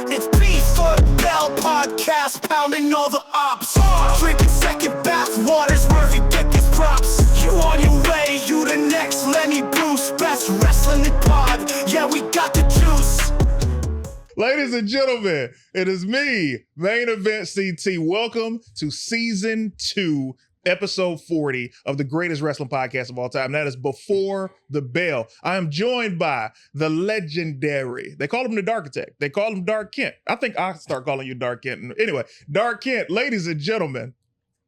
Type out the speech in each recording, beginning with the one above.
It's beef for the Bell podcast, pounding all the ops. Drinking second bath waters where you get these props. You on your way, you the next Lenny Bruce. Best wrestling in pod, yeah, we got the juice. Ladies and gentlemen, it is me, Main Event CT. Welcome to Season 2, Episode 40 of the greatest wrestling podcast of all time. That is Before the Bell. I am joined by the legendary, they call him the Dark Attack. They call him Dark Kent. I think I'll start calling you Dark Kent. Anyway, Dark Kent, ladies and gentlemen,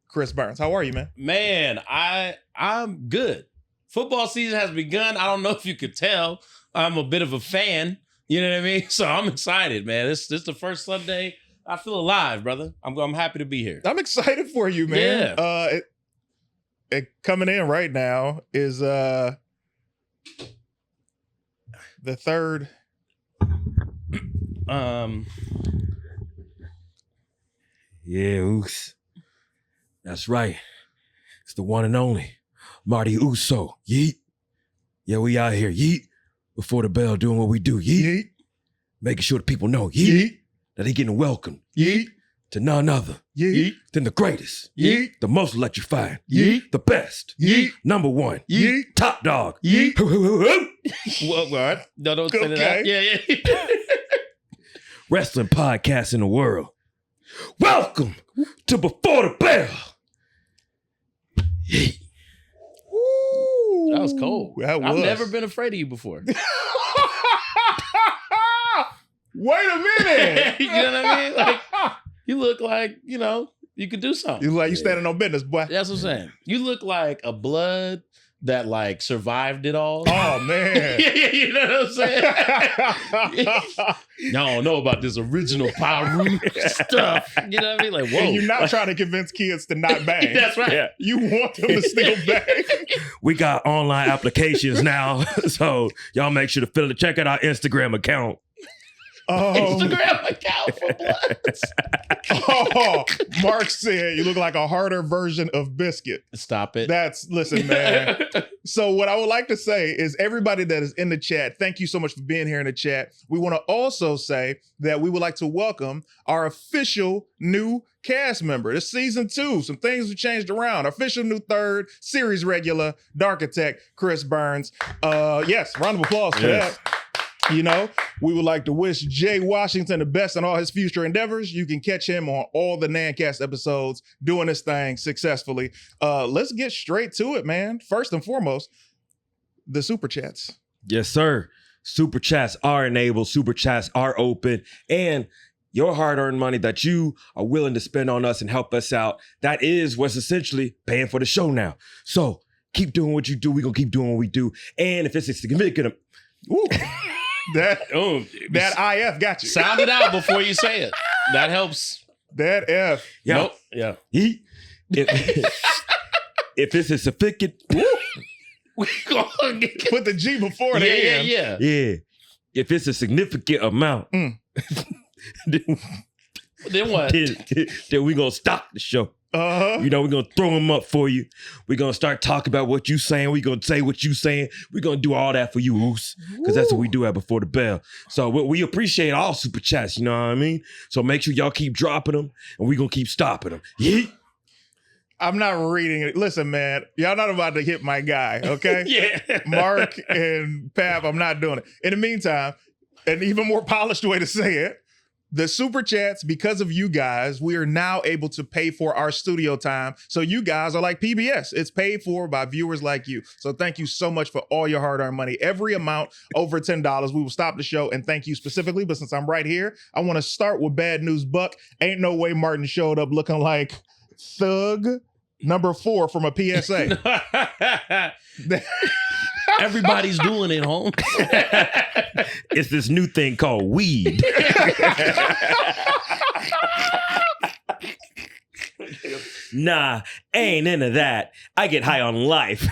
Chris Burns. How are you, man? Man, I'm good. Football season has begun. I don't know if you could tell. I'm a bit of a fan. You know what I mean? So I'm excited, man. This is the first Sunday. I feel alive, brother. I'm happy to be here. I'm excited for you, man. Yeah. It coming in right now is the third. Yeah, Oos. That's right. It's the one and only Marty Uso. Yeet. Yeah, we out here. Yeet. Before the bell, doing what we do. Yeet. Yeet. Making sure the people know. Yeet. Yeet. That they getting welcomed. Yeet. To none other. Yeet. Than the greatest. Yeet. The most electrifying. Yeet. The best. Yeet. Number one. Yeet. Top dog. Yeet. What? No, don't say that. Yeah. Wrestling podcast in the world. Welcome to Before the Bell. Yeet. Ooh. That was cold. That was. I've never been afraid of you before. Wait a minute. You know what I mean? Like, you look like, you could do something. You like you standing on business, boy. That's what I'm saying. You look like a blood that like survived it all. Oh man. Yeah, you know what I'm saying? Y'all don't know about this original Pyru stuff. You know what I mean? Like, whoa. And you're not trying to convince kids to not bang. That's right. Yeah. You want them to still bang. We got online applications now, so y'all make sure to check out our Instagram account. Instagram account for bloods. Oh, Mark said you look like a harder version of Biscuit. Stop it. Listen, man. So what I would like to say is everybody that is in the chat, thank you so much for being here in the chat. We want to also say that we would like to welcome our official new cast member. This season 2, some things have changed around. Official new third, series regular, Dark Attack, Chris Burns. Yes, round of applause for that. We would like to wish Jay Washington the best in all his future endeavors. You can catch him on all the Nancast episodes doing this thing successfully. Let's get straight to it, man. First and foremost, the super chats. Yes, sir. Super chats are enabled. Super chats are open. And your hard-earned money that you are willing to spend on us and help us out, that is what's essentially paying for the show now. So keep doing what you do. We're going to keep doing what we do. And if it's a significant... Ooh. That IF got you. Sound it out before you say it. That helps. That F. Yeah. Nope. Yeah. If it's a significant... Put the G before the N. Yeah. If it's a significant amount, then what? Then we're going to stop the show. Uh-huh. We're going to throw them up for you. We're going to start talking about what you saying. We're going to say what you saying. We're going to do all that for you, Oos, because that's what we do at Before the Bell. So we appreciate all super chats, you know what I mean? So make sure y'all keep dropping them, and we're going to keep stopping them. Yeet. I'm not reading it. Listen, man, y'all not about to hit my guy, okay? Yeah. Mark and Pap, I'm not doing it. In the meantime, an even more polished way to say it, the super chats, because of you guys, we are now able to pay for our studio time. So you guys are like PBS. It's paid for by viewers like you. So thank you so much for all your hard-earned money. Every amount over $10, we will stop the show and thank you specifically. But since I'm right here, I want to start with Bad News Buck. Ain't no way Martin showed up looking like Thug number 4 from a PSA. Everybody's doing it, home. It's this new thing called weed. Nah, ain't into that. I get high on life.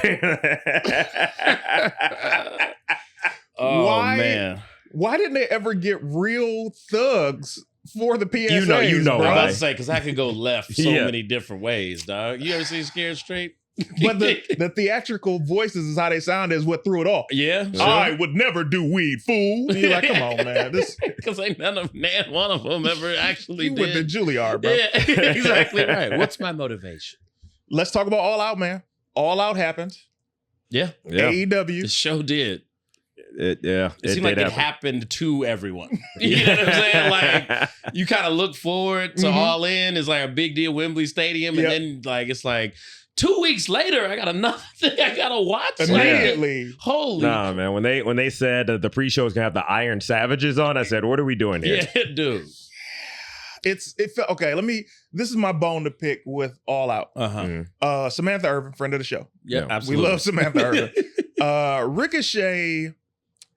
Man. Why didn't they ever get real thugs for the PSAs? You know, bro? I'm about right? to say, because I could go left so many different ways, dog. You ever seen Scared Straight? But the theatrical voices is how they sound is what threw it off. Yeah. I would never do weed, fool. And you're like, come on, man. This Because ain't none of one of them ever actually you with the did. Juilliard, bro. Yeah, exactly right. What's my motivation? Let's talk about All Out, man. All Out happened. Yeah. AEW. The show did. It It seemed like it happened to everyone. You know what I'm saying? Like, you kind of look forward to All In. It's like a big deal, Wembley Stadium. And then, like, it's like 2 weeks later, I got another thing I got to watch. Immediately. Like, holy. Nah, man. When they said that the pre-show is going to have the Iron Savages on, I said, what are we doing here? Yeah, dude. It felt okay. This is my bone to pick with All Out. Uh-huh. Samantha Irvin, friend of the show. Yeah, Yeah. absolutely. We love Samantha Irvin. Ricochet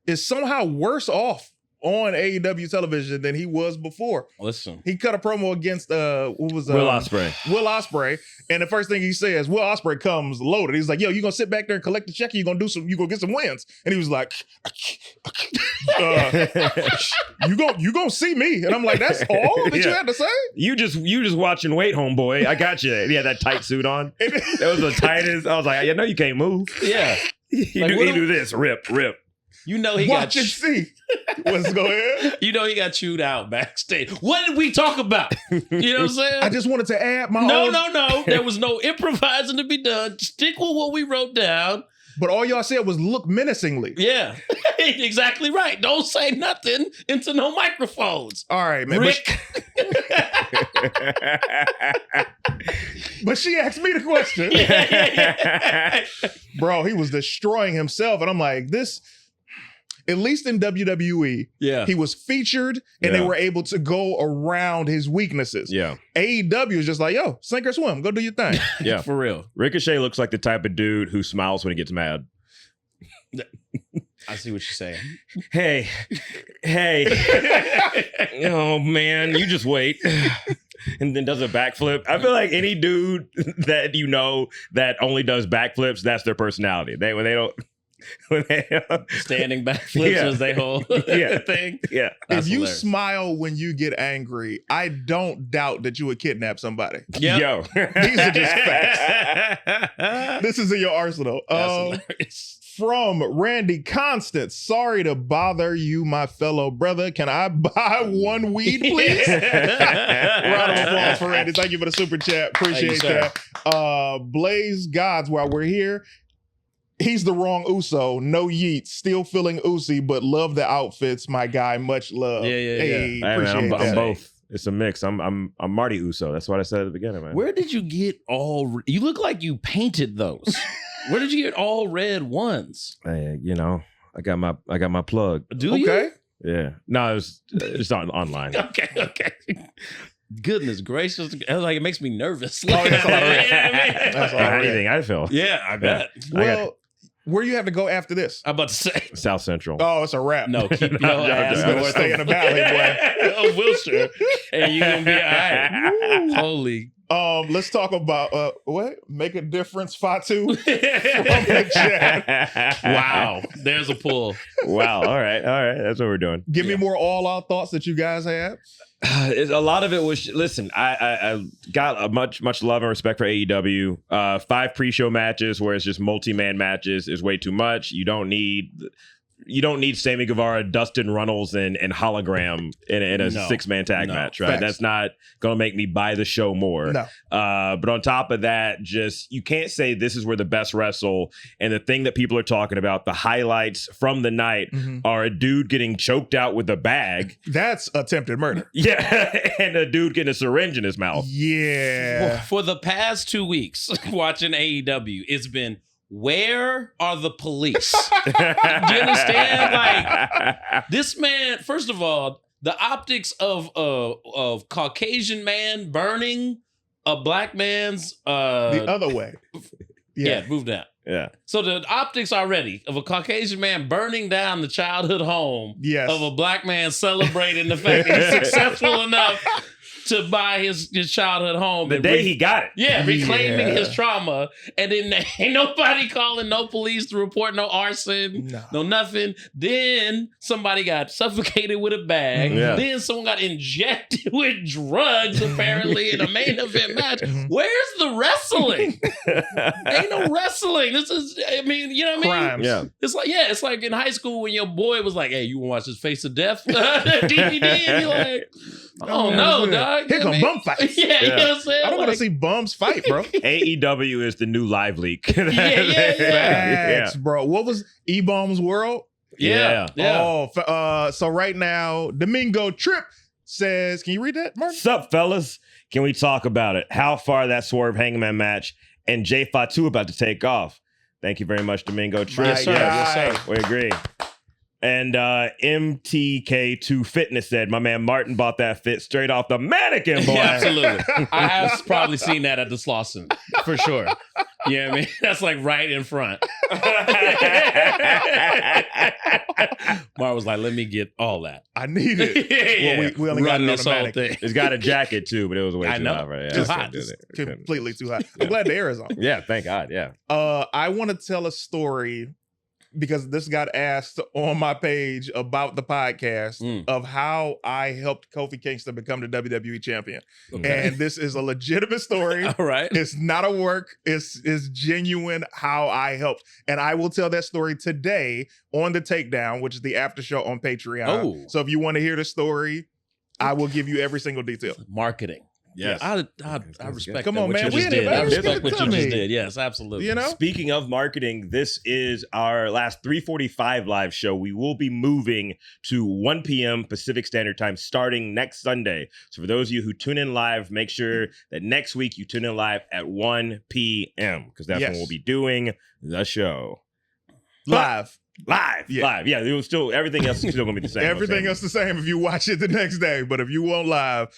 is somehow worse off on AEW television than he was before. Listen. He cut a promo against what was Will Ospreay. Will Ospreay, and the first thing he says, Will Ospreay comes loaded. He's like, "Yo, you gonna sit back there and collect the check? Or you gonna get some wins?" And he was like, "You gonna see me?" And I'm like, "That's all that you had to say?" You just watching Wait, homeboy. I got you. He had that tight suit on. That was the tightest. I was like, you know, you can't move. Yeah. He Like, do this. Rip. You know he Watch got and see. What's going on? You know he got chewed out backstage. What did we talk about? You know what I'm saying? I just wanted to add my No. own. There was no improvising to be done. Stick with what we wrote down. But all y'all said was look menacingly. Yeah. Exactly right. Don't say nothing into no microphones. All right, man. Rick. But she asked me the question. Bro, he was destroying himself. And I'm like, this, at least in WWE, Yeah. he was featured and they Yeah. were able to go around his weaknesses. Yeah. AEW is just like, yo, sink or swim. Go do your thing. Yeah. For real. Ricochet looks like the type of dude who smiles when he gets mad. I see what you're saying. Hey. Oh, man. You just wait. And then does a backflip. I feel like any dude that you know that only does backflips, that's their personality. When they don't. Standing backflips Yeah. as they hold Yeah. thing. Yeah. That's if you hilarious. smile when you get angry, I don't doubt that you would kidnap somebody. Yep. Yo. These are just facts. This is in your arsenal. That's hilarious. From Randy Constance, sorry to bother you, my fellow brother. Can I buy one weed, please? Round of applause for Randy. Thank you for the super chat. Appreciate Thank you, that. Blaze Gods, while we're here, he's the wrong Uso. No yeet. Still feeling Uzi, but love the outfits, my guy. Much love. Yeah. Hey, Hey, man, appreciate I'm that. both. It's a mix. I'm Marty Uso. That's what I said at the beginning, man. Where did you get you look like you painted those. Where did you get all red ones? Hey, you know, I got my plug. Do you? Okay. Yeah. No, it's online. Okay. Goodness gracious. Like, it makes me nervous. Oh, that's a lot of red. You know what I mean? That's all right. Anything I feel. Yeah, I bet. Well, where you have to go after this? I'm about to say. South Central. Oh, it's a wrap. No, keep your ass you gotta north stay of- in the valley, boy. of Wilshire. And you're going to be all right. Holy. Let's talk about what? Make a difference, Fatu. From the chat. Wow. There's a pull. Wow. All right. That's what we're doing. Give me more all-out thoughts that you guys had. A lot of it was, listen, I got a much love and respect for AEW. 5 pre-show matches where it's just multi-man matches is way too much. You don't need Sammy Guevara, Dustin Runnels, and hologram in a 6-man tag match, right? Facts. That's not gonna make me buy the show more. No. But on top of that, just you can't say this is where the best wrestle. And the thing that people are talking about, the highlights from the night, are a dude getting choked out with a bag. That's attempted murder. Yeah, and a dude getting a syringe in his mouth. Yeah. For the past 2 weeks watching AEW, it's been, where are the police? Do you understand? Like, this man, first of all, the optics of Caucasian man burning a black man's The other way. yeah, move down. Yeah. So the optics already of a Caucasian man burning down the childhood home Yes. of a black man celebrating the fact that he's successful enough to buy his childhood home. The day he got it. Yeah, reclaiming Yeah. his trauma. And then ain't nobody calling no police to report no arson, no nothing. Then somebody got suffocated with a bag. Yeah. Then someone got injected with drugs, apparently, in a main event match. Where's the wrestling? Ain't no wrestling. This is, I mean, you know what I mean? Crimes. Yeah. It's like in high school when your boy was like, hey, you want to watch this Face of Death DVD? And you're like, oh no, dog. Here You know come what I mean? bum fights. Yeah, you know what I'm saying? I don't want to Like, see bums fight, bro. AEW is the new live leak. yeah. Facts, bro. What was E-Bomb's World? Yeah. So right now, Domingo Trip says, can you read that, Martin? Sup, fellas? Can we talk about it? How far that Swerve Hangman match and J Fatu about to take off? Thank you very much, Domingo Trip. Yes, sir. Yes, sir. We agree. And MTK2 Fitness said, my man Martin bought that fit straight off the mannequin, boy. Yeah, absolutely. I have probably seen that at the Slauson, for sure. You know what I mean? That's like right in front. Mar was like, let me get all that. I need it. Yeah. Well, we only got Run it on this the whole mannequin. thing. It's got a jacket too, but it was way I too know. hot. Right? Yeah, Just I hot. couldn't do Just it. Couldn't. completely too hot. I'm glad the air is on. Yeah, thank God. Yeah. I want to tell a story because this got asked on my page about the podcast of how I helped Kofi Kingston become the WWE champion. Okay. And this is a legitimate story. All right. It's not a work. It's genuine how I helped. And I will tell that story today on the Takedown, which is the after show on Patreon. Oh. So if you want to hear the story, I will give you every single detail. Marketing. Yes. I respect Come that, on, what man. you We just ain't did. about I to respect give it what to you just me. did. Yes, absolutely. You know? Speaking of marketing, this is our last 3:45 live show. We will be moving to 1 p.m. Pacific Standard Time starting next Sunday. So for those of you who tune in live, make sure that next week you tune in live at 1 p.m. because that's when Yes. we'll be doing the show. Live. Live. Yeah, it was still, everything else is still going to be the same. Everything else the same if you watch it the next day. But if you want live,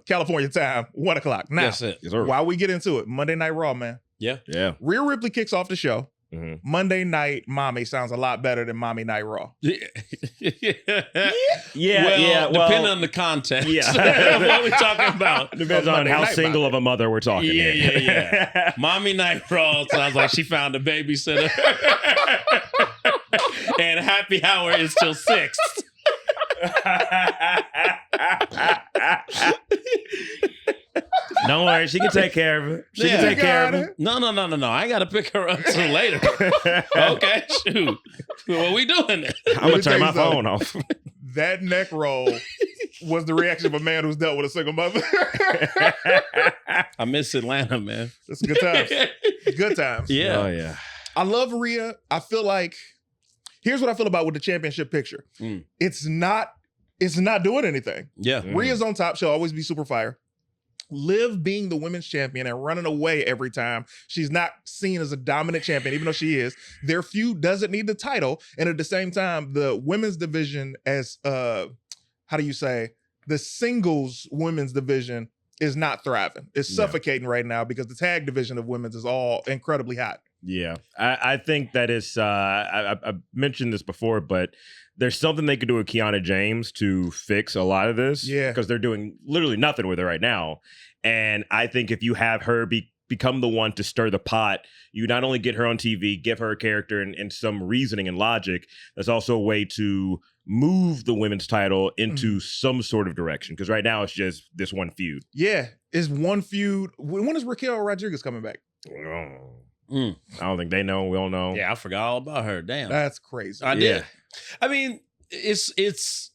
California time, 1 o'clock. Now, That's it. Yes, sir. while we get into it, Monday Night Raw, man. Yeah. Yeah. Rhea Ripley kicks off the show. Mhm. Monday Night Mommy sounds a lot better than Mommy Night Raw. Yeah. Yeah. Well, depending on the context. Yeah. What we talking about? Depends on Monday how Night single Mommy. of a mother we're talking. Yeah, here. yeah. Mommy Night Raw sounds like she found a babysitter. And happy hour is till 6. Don't worry, she can take care of it. She Yeah. can take care of Got it. it. No. I got to pick her up till later. Okay, shoot. What we doing? I'm gonna me tell turn you my phone off. That neck roll was the reaction of a man who's dealt with a single mother. I miss Atlanta, man. It's good times. Good times. Yeah. Oh yeah. I love Rhea. I feel like here's what I feel about with the championship picture. Mm. It's not doing anything. Yeah. Mm. Rhea's on top. She'll always be super fire. Liv being the women's champion and running away every time. She's not seen as a dominant champion, even though she is. Their feud doesn't need the title. And at the same time, the women's division as how do you say? The singles women's division is not thriving. It's Yeah. suffocating right now because the tag division of women's is all incredibly hot. Yeah, I think that is. I mentioned this before, but there's something they could do with Kiana James to fix a lot of this. Yeah. because they're doing literally nothing with her right now. And I think if you have her become the one to stir the pot, you not only get her on TV, give her a character and some reasoning and logic. That's also a way to move the women's title into some sort of direction. Because right now it's just this one feud. Yeah, it's one feud. When is Raquel Rodriguez coming back? Mm. I don't think they know. We don't know. Yeah, I forgot all about her. Damn. That's crazy. I did. Yeah. I mean, it's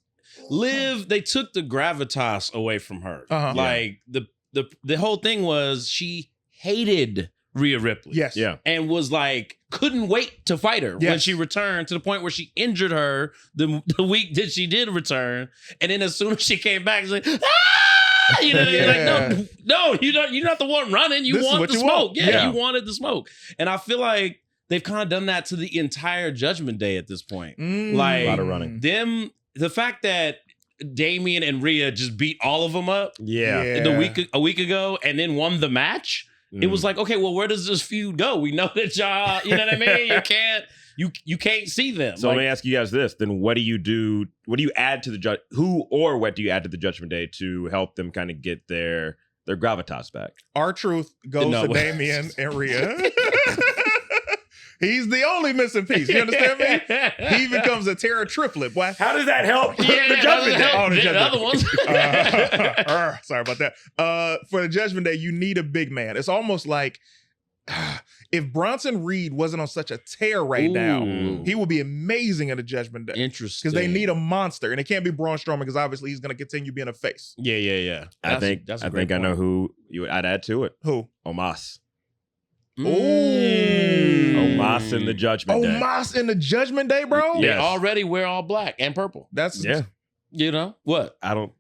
Liv, they took the gravitas away from her. Uh-huh. Like the whole thing was she hated Rhea Ripley. Yes. Yeah. And was like, couldn't wait to fight her when Yes. she returned, to the point where she injured her the week that she did return. And then as soon as she came back, she's like, ah! You know, Yeah. like, no, you're not the one running. You This is want what the you smoke. want. Yeah, Yeah. you wanted the smoke. And I feel like they've kind of done that to the entire Judgment Day at this point. Like, A lot of running. The fact that Damian and Rhea just beat all of them up Yeah. a week ago and then won the match. It was like, okay, well, where does this feud go? We know that y'all, you know what I mean? You can't. You can't see them. So let me ask you guys this: then what do you do? What do you add to the what do you add to the Judgment Day to help them kind of get their gravitas back? R-Truth goes to Damian and Rhea. He's the only missing piece. You understand me? He becomes a Terra triplet. Boy. How does that help the Judgment Day? Oh, the the Judgment other Day. ones. Sorry about that. For the Judgment Day, you need a big man. It's almost like if Bronson Reed wasn't on such a tear right now, he would be amazing in the Judgment Day. Interesting. Because they need a monster, and it can't be Braun Strowman because obviously he's going to continue being a face. Yeah. I think I know who I'd add to it. Who? Omos. Omos in the Judgment Day. Omos in the Judgment Day, bro? They Yes. already wear all black and purple. That's You know what? I don't.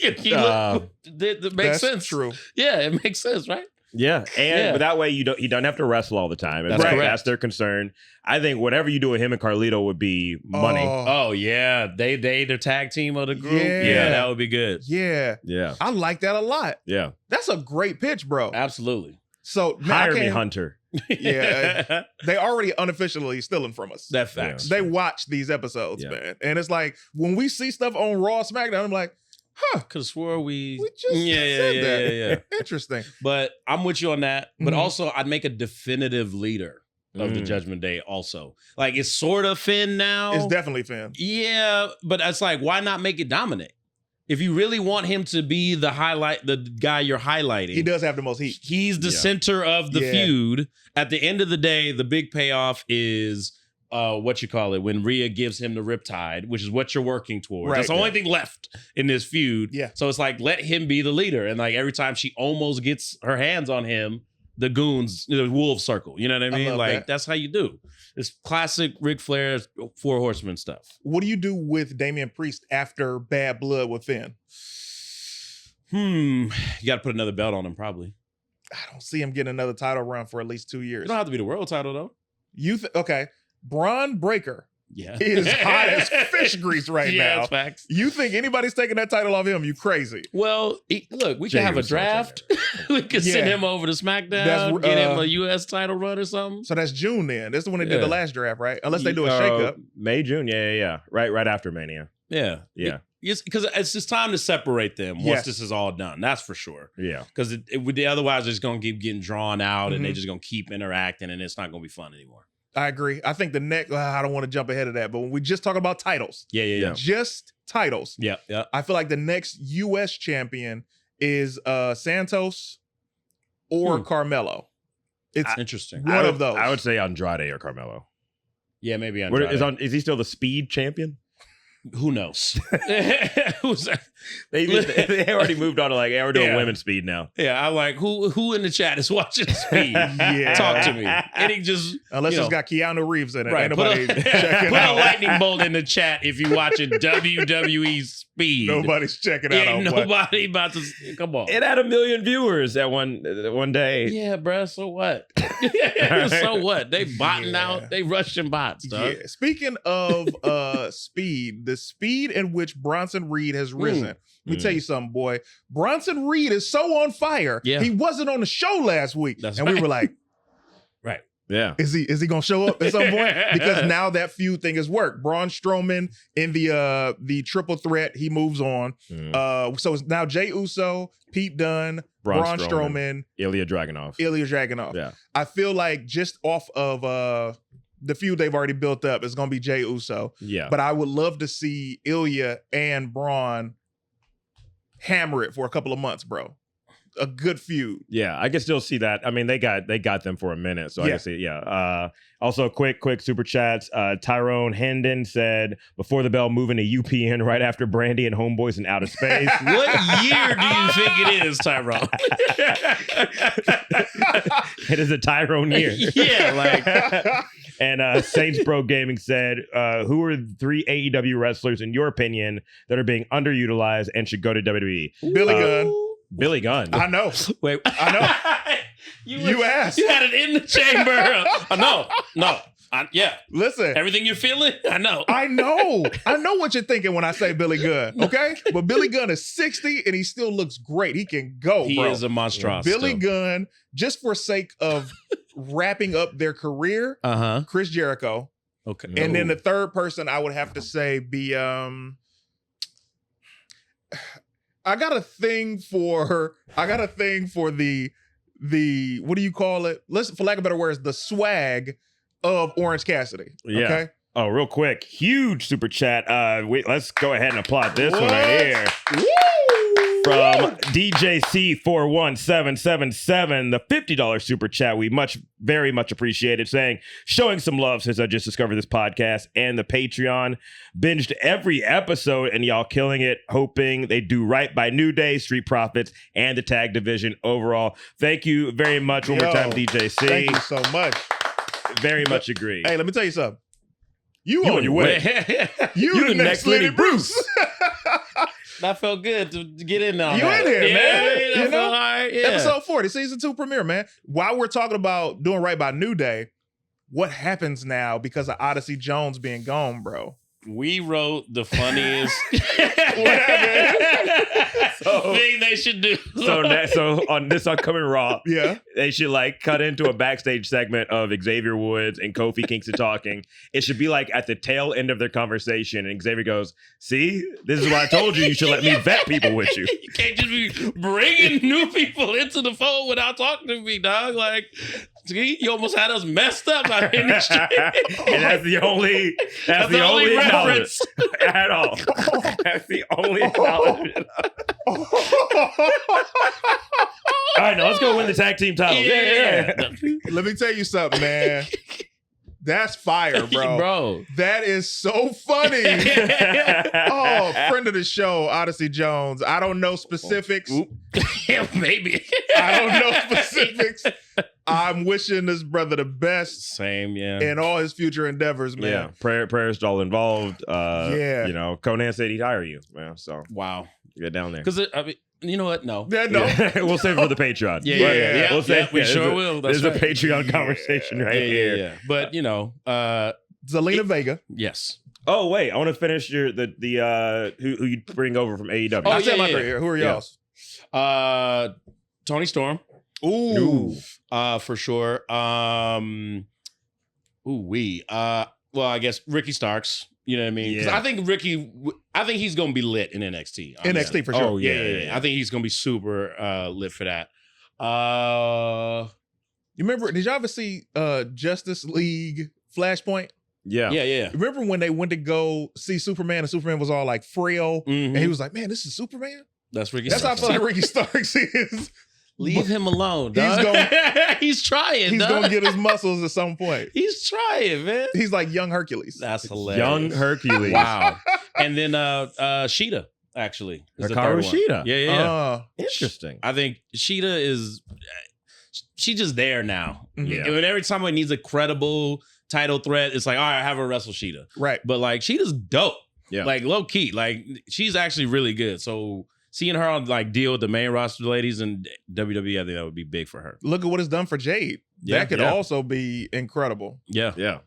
That makes sense. True. Yeah, it makes sense, right? Yeah, but that way he don't have to wrestle all the time. That's correct. That's their concern. I think whatever you do with him and Carlito would be money. Oh yeah, they the tag team of the group. Yeah. That would be good. Yeah. I like that a lot. Yeah. That's a great pitch, bro. Absolutely. So hire me, Hunter. Yeah. They already unofficially stealing from us. That facts. They watch these episodes, man. And it's like when we see stuff on Raw, SmackDown, I'm like, could have swore we just said that. Yeah. Interesting. But I'm with you on that. But also, I'd make a definitive leader of the Judgment Day also. Like, it's sort of Finn now. It's definitely Finn. Yeah, but it's like, why not make it Dominic? If you really want him to be the guy you're highlighting. He does have the most heat. He's the center of the feud. At the end of the day, the big payoff is when Rhea gives him the riptide, which is what you're working towards. That's the only thing left in this feud. Yeah. So it's like, let him be the leader. And like every time she almost gets her hands on him, the goons, the wolves circle. You know what I mean? That's how you do. It's classic Ric Flair's Four Horsemen stuff. What do you do with Damian Priest after Bad Blood with Finn? You got to put another belt on him, probably. I don't see him getting another title run for at least 2 years. It don't have to be the world title, though. Okay. Braun Breaker Yeah. is hot as fish grease right now. That's facts. You think anybody's taking that title off him? You crazy. Well, look, we can have a draft. We could send him over to SmackDown, get him a U.S. title run or something. So that's June then. This is when they did the last draft, right? Unless they do a shakeup. May, June. Yeah. Right after Mania. Yeah. Because it's just time to separate them once this is all done. That's for sure. Yeah. Because otherwise, it's going to keep getting drawn out and they're just going to keep interacting and it's not going to be fun anymore. I agree. I think the next, I don't want to jump ahead of that, but when we just talk about titles. Yeah. Just titles. Yeah. I feel like the next U.S. champion is Santos or Carmelo. It's interesting. One of those. I would say Andrade or Carmelo. Yeah, maybe Andrade. Is he still the speed champion? Who knows? They already moved on to we're doing women's speed now. Yeah, I'm like, who in the chat is watching speed? Talk to me. And he just unless it's got Keanu Reeves in it. Right, Ain't nobody checking put out. a lightning bolt in the chat if you watching WWE Speed. Nobody's checking out. Ain't nobody about to come on. It had 1 million viewers at one day. Yeah, bruh. So what? So what? They botting out. They rushing bots, dog. Yeah. Speaking of speed, the speed in which Bronson Reed has risen. Let me tell you something, boy. Bronson Reed is so on fire. Yeah. He wasn't on the show last week. That's and right. we were like, right. Yeah. Is he gonna show up at some point? Because now that feud thing has worked. Braun Strowman in the triple threat, he moves on. So it's now Jey Uso, Pete Dunne, Braun Strowman, Ilya Dragunov. Yeah. I feel like just off of the feud they've already built up, it's gonna be Jey Uso. Yeah. But I would love to see Ilya and Braun hammer it for a couple of months, bro. A good feud. Yeah, I can still see that. I mean, they got them for a minute, so I can see. Yeah. Also, quick super chats. Tyrone Hendon said, "Before the bell, moving to UPN right after Brandy and Homeboys in Outer Space." What year do you think it is, Tyrone? It is a Tyrone year. Yeah, And Saints Bro Gaming said, "Who are the 3 AEW wrestlers in your opinion that are being underutilized and should go to WWE?" Billy Gunn. Billy Gunn. I know. Wait, I know. You asked. You had it in the chamber. No. Yeah. Listen. Everything you're feeling, I know. I know what you're thinking when I say Billy Gunn, okay? But Billy Gunn is 60 and he still looks great. He can go, He bro. is a monstrosity. Billy Gunn, just for sake of wrapping up their career, Chris Jericho. Okay. And then the third person I would have to say be I got a thing for the what do you call it? For lack of better words, the swag of Orange Cassidy. Yeah. Okay. Oh, real quick, huge super chat. Let's go ahead and applaud this one right here. Woo! From DJC41777, the $50 super chat. We very much appreciate it. Saying, showing some love since I just discovered this podcast and the Patreon. Binged every episode and y'all killing it. Hoping they do right by New Day, Street Profits, and the tag division overall. Thank you very much one more time, DJC. Thank you so much. Very much agree. Hey, let me tell you something. You on your way. You the next Lenny Bruce. That felt good to get in on You that. in here, man. That You felt know? all right, yeah. Episode 40, season 2 premiere, man. While we're talking about doing right by New Day, what happens now because of Odyssey Jones being gone, bro? We wrote the funniest So- thing they should do. So on this upcoming Raw, Yeah. they should like cut into a backstage segment of Xavier Woods and Kofi Kingston talking. It should be like at the tail end of their conversation, and Xavier goes, "See, this is why I told you you should let me vet people with you." You can't just be bringing new people into the fold without talking to me, dog. Like, see, you almost had us messed up out in the street. And that's the only reference at all. That's the only acknowledgement. All right, now let's go win the tag team title. Yeah. Let me tell you something, man. That's fire, bro. Bro. That is so funny. Oh, friend of the show, Odyssey Jones. I don't know specifics. Yeah, maybe. I don't know specifics. I'm wishing this brother the best Same, yeah. in all his future endeavors, man. Yeah, prayers to all involved. Yeah. You know, Conan said he'd hire you, man. So Wow. get down there. Because, I mean, you know what? No. Yeah, no. Yeah. We'll save it for the Patreon. Yeah. We'll save, we sure will. That's There's right. a Patreon conversation right here. Yeah. But, you know, Zelina Vega. yes. Oh wait, I want to finish who you bring over from AEW. Oh, I said yeah, my yeah. career. Who are Yeah. y'all's? Tony Storm. Ooh. For sure. Well, I guess Ricky Starks. You know what I mean? 'Cause Yeah. I think he's gonna be lit in NXT. NXT for sure. Oh, Yeah. I think he's gonna be super lit for that. You remember, did y'all ever see Justice League Flashpoint? Yeah. Remember when they went to go see Superman and Superman was all like frail? Mhm. And he was like, man, this is Superman? That's Ricky That's how I Starks. feel like Ricky Starks is. Leave him alone, He's dog. gonna- he's trying, He's dog. going to get his muscles at some point. He's trying, man. He's like young Hercules. That's hilarious. Young Hercules. Wow. And then Sheeta, actually. is the Hikaru third one. Shida. Yeah. Interesting. I think Sheeta is she's just there now. Mhm. Yeah. And every time it needs a credible title threat, it's like, all right, have her wrestle Sheeta. Right. But like Sheeta's dope. Yeah. Like low key. Like she's actually really good. So seeing her on like deal with the main roster ladies and WWE, I think that would be big for her. Look at what it's done for Jade. Yeah, That could yeah. also be incredible. Yeah. Yeah.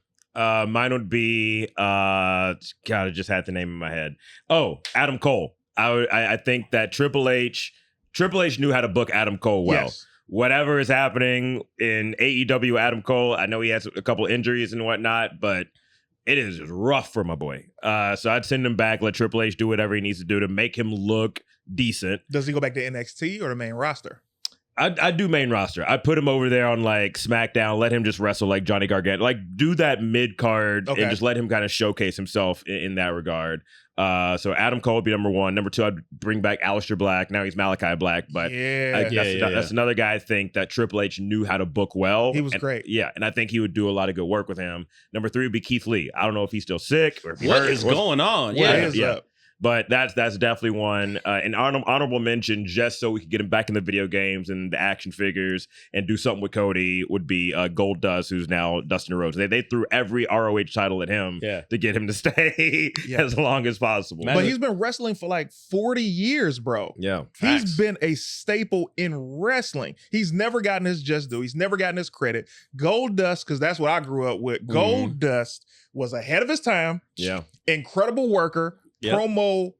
Mine would be God, I just had the name in my head. Oh, Adam Cole. I think that Triple H knew how to book Adam Cole well. Yes. Whatever is happening in AEW, Adam Cole, I know he has a couple injuries and whatnot, but it is rough for my boy. So I'd send him back, let Triple H do whatever he needs to do to make him look decent. Does he go back to NXT or the main roster? I'd do main roster. I'd put him over there on like SmackDown, let him just wrestle like Johnny Gargano. Like do that mid card Okay. and just let him kind of showcase himself in that regard. So Adam Cole would be number one. Number two, I'd bring back Aleister Black. Now he's Malachi Black, but that's another guy I think that Triple H knew how to book well. He was And- great. Yeah, and I think he would do a lot of good work with him. Number three would be Keith Lee. I don't know if he's still sick or if he What hurt is or- going on? What Yeah. is yeah. up? But that's definitely one. An honorable mention, just so we could get him back in the video games and the action figures and do something with Cody, would be Gold Dust, who's now Dustin Rhodes. They threw every ROH title at him Yeah. to get him to stay Yeah. as long as possible. Man, But he's been wrestling for like 40 years, bro. Yeah. He's Facts. been a staple in wrestling. He's never gotten his just due. He's never gotten his credit. Gold Dust, because that's what I grew up with. Gold Dust was ahead of his time. Yeah. Incredible worker. Yep. Promo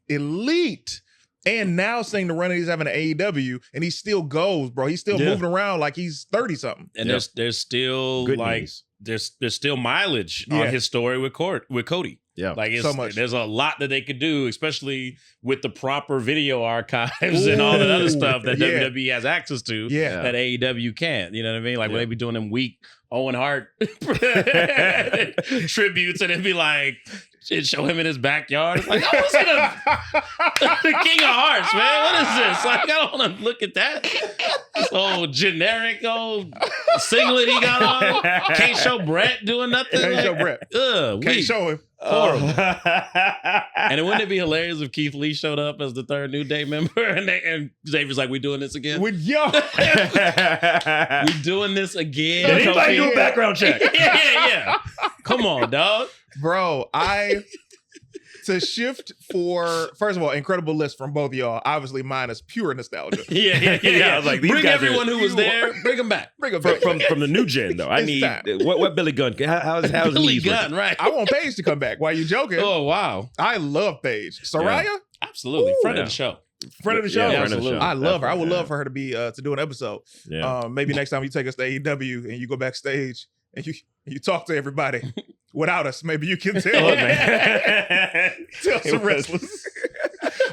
elite. And now seeing the run that he's having at AEW, and he still goes, bro. He's still moving around like he's 30-something. And there's still Good like news. there's still mileage on his story with Cody. Yeah. Like So much. There's a lot that they could do, especially with the proper video archives and all that other stuff that WWE has access to that AEW can't. You know what I mean? Like when they be doing them weak Owen Hart tributes, and it'd be like, shit, show him in his backyard. It's like, I was in the King of Hearts, man. What is this? Like, I don't want to look at that. This old generic old singlet he got on. Can't show Brett doing nothing. Can't show Brett. Can't Can't show him. Horrible. And wouldn't it be hilarious if Keith Lee showed up as the third New Day member and Xavier's like, we doing this again? We doing this again? Did anybody do a background check? Yeah. Come on, dog. Bro, to shift for, first of all, incredible list from both of y'all. Obviously, mine is pure nostalgia. Yeah. I was like, these bring guys everyone who was there, bring them back. Bring it back. from the new gen though. I It's need time. what Billy Gunn? How's Billy Lee's Gunn, right? I want Paige to come back. Why you joking? Oh, wow. I love Paige. Soraya, Absolutely. Friend of the show. friend of the show. Yeah, friend of the show. I love her. I would Definitely, love for her to be to do an episode. Yeah. Maybe next time you take us to AEW and you go backstage and you talk to everybody without us. Maybe you can tell Look, man. tell some wrestlers.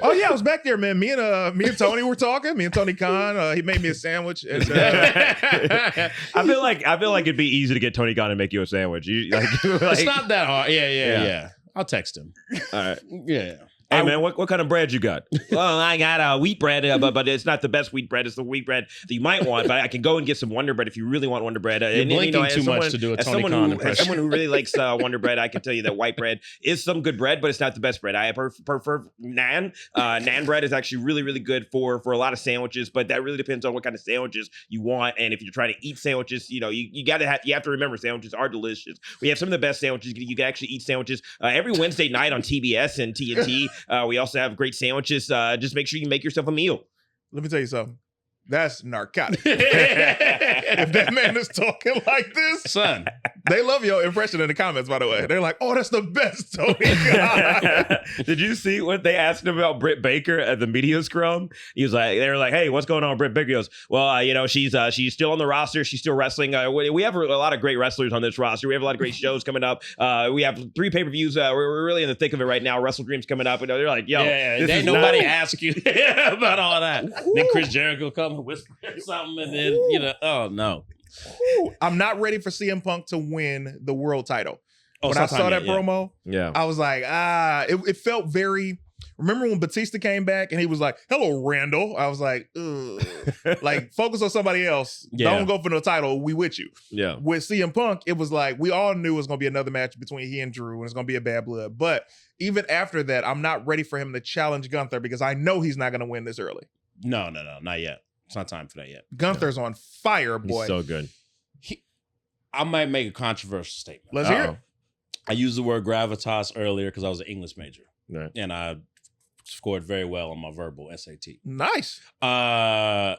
Oh yeah, I was back there, man. Me and Tony were talking. Me and Tony Khan. He made me a sandwich. And, I feel like it'd be easy to get Tony Khan to make you a sandwich. It's not that hard. Yeah. I'll text him. All right. Yeah. Hey man, what kind of bread you got? Well, I got wheat bread, but it's not the best wheat bread. It's the wheat bread that you might want. But I can go and get some Wonder Bread if you really want Wonder Bread. You're blinking too much to do a Tony Khan impression. As someone who really likes Wonder Bread, I can tell you that white bread is some good bread, but it's not the best bread. I prefer naan. Naan bread is actually really, really good for a lot of sandwiches, but that really depends on what kind of sandwiches you want. And if you're trying to eat sandwiches, you have to remember sandwiches are delicious. We have some of the best sandwiches. You can actually eat sandwiches every Wednesday night on TBS and TNT. We also have great sandwiches. Just make sure you make yourself a meal. let me tell you something. That's narcotic. If that man is talking like this, Son. they love your impression in the comments, by the way. They're like, oh, that's the best Tony Khan. Did you see what they asked him about Britt Baker at the media scrum? He was like, they were like, hey, what's going on with Britt Baker? He goes, well, she's still on the roster. She's still wrestling. We have a lot of great wrestlers on this roster. We have a lot of great shows coming up. We have 3 pay-per-views. We're really in the thick of it right now. Wrestle Dream's coming up. And they're like, yo, this ain't is nobody not- ask you about all that. Then Chris Jericho come and whisper something, and then oh no. I'm not ready for CM Punk to win the world title. Oh, When I saw sometime that yet, yeah. promo, Yeah. I was like, it felt very. Remember when Batista came back and he was like, hello, Randall? I was like, ugh. Like, focus on somebody else. Yeah. Don't go for no title. We with you. Yeah. With CM Punk, it was like, we all knew it was going to be another match between he and Drew, and it's going to be a bad blood. But even after that, I'm not ready for him to challenge Gunther because I know he's not going to win this early. No, not yet. It's not time for that yet. Gunther's on fire, boy. He's so good. I might make a controversial statement. Let's hear it. I used the word gravitas earlier because I was an English major, Right. and I scored very well on my verbal SAT. Nice. I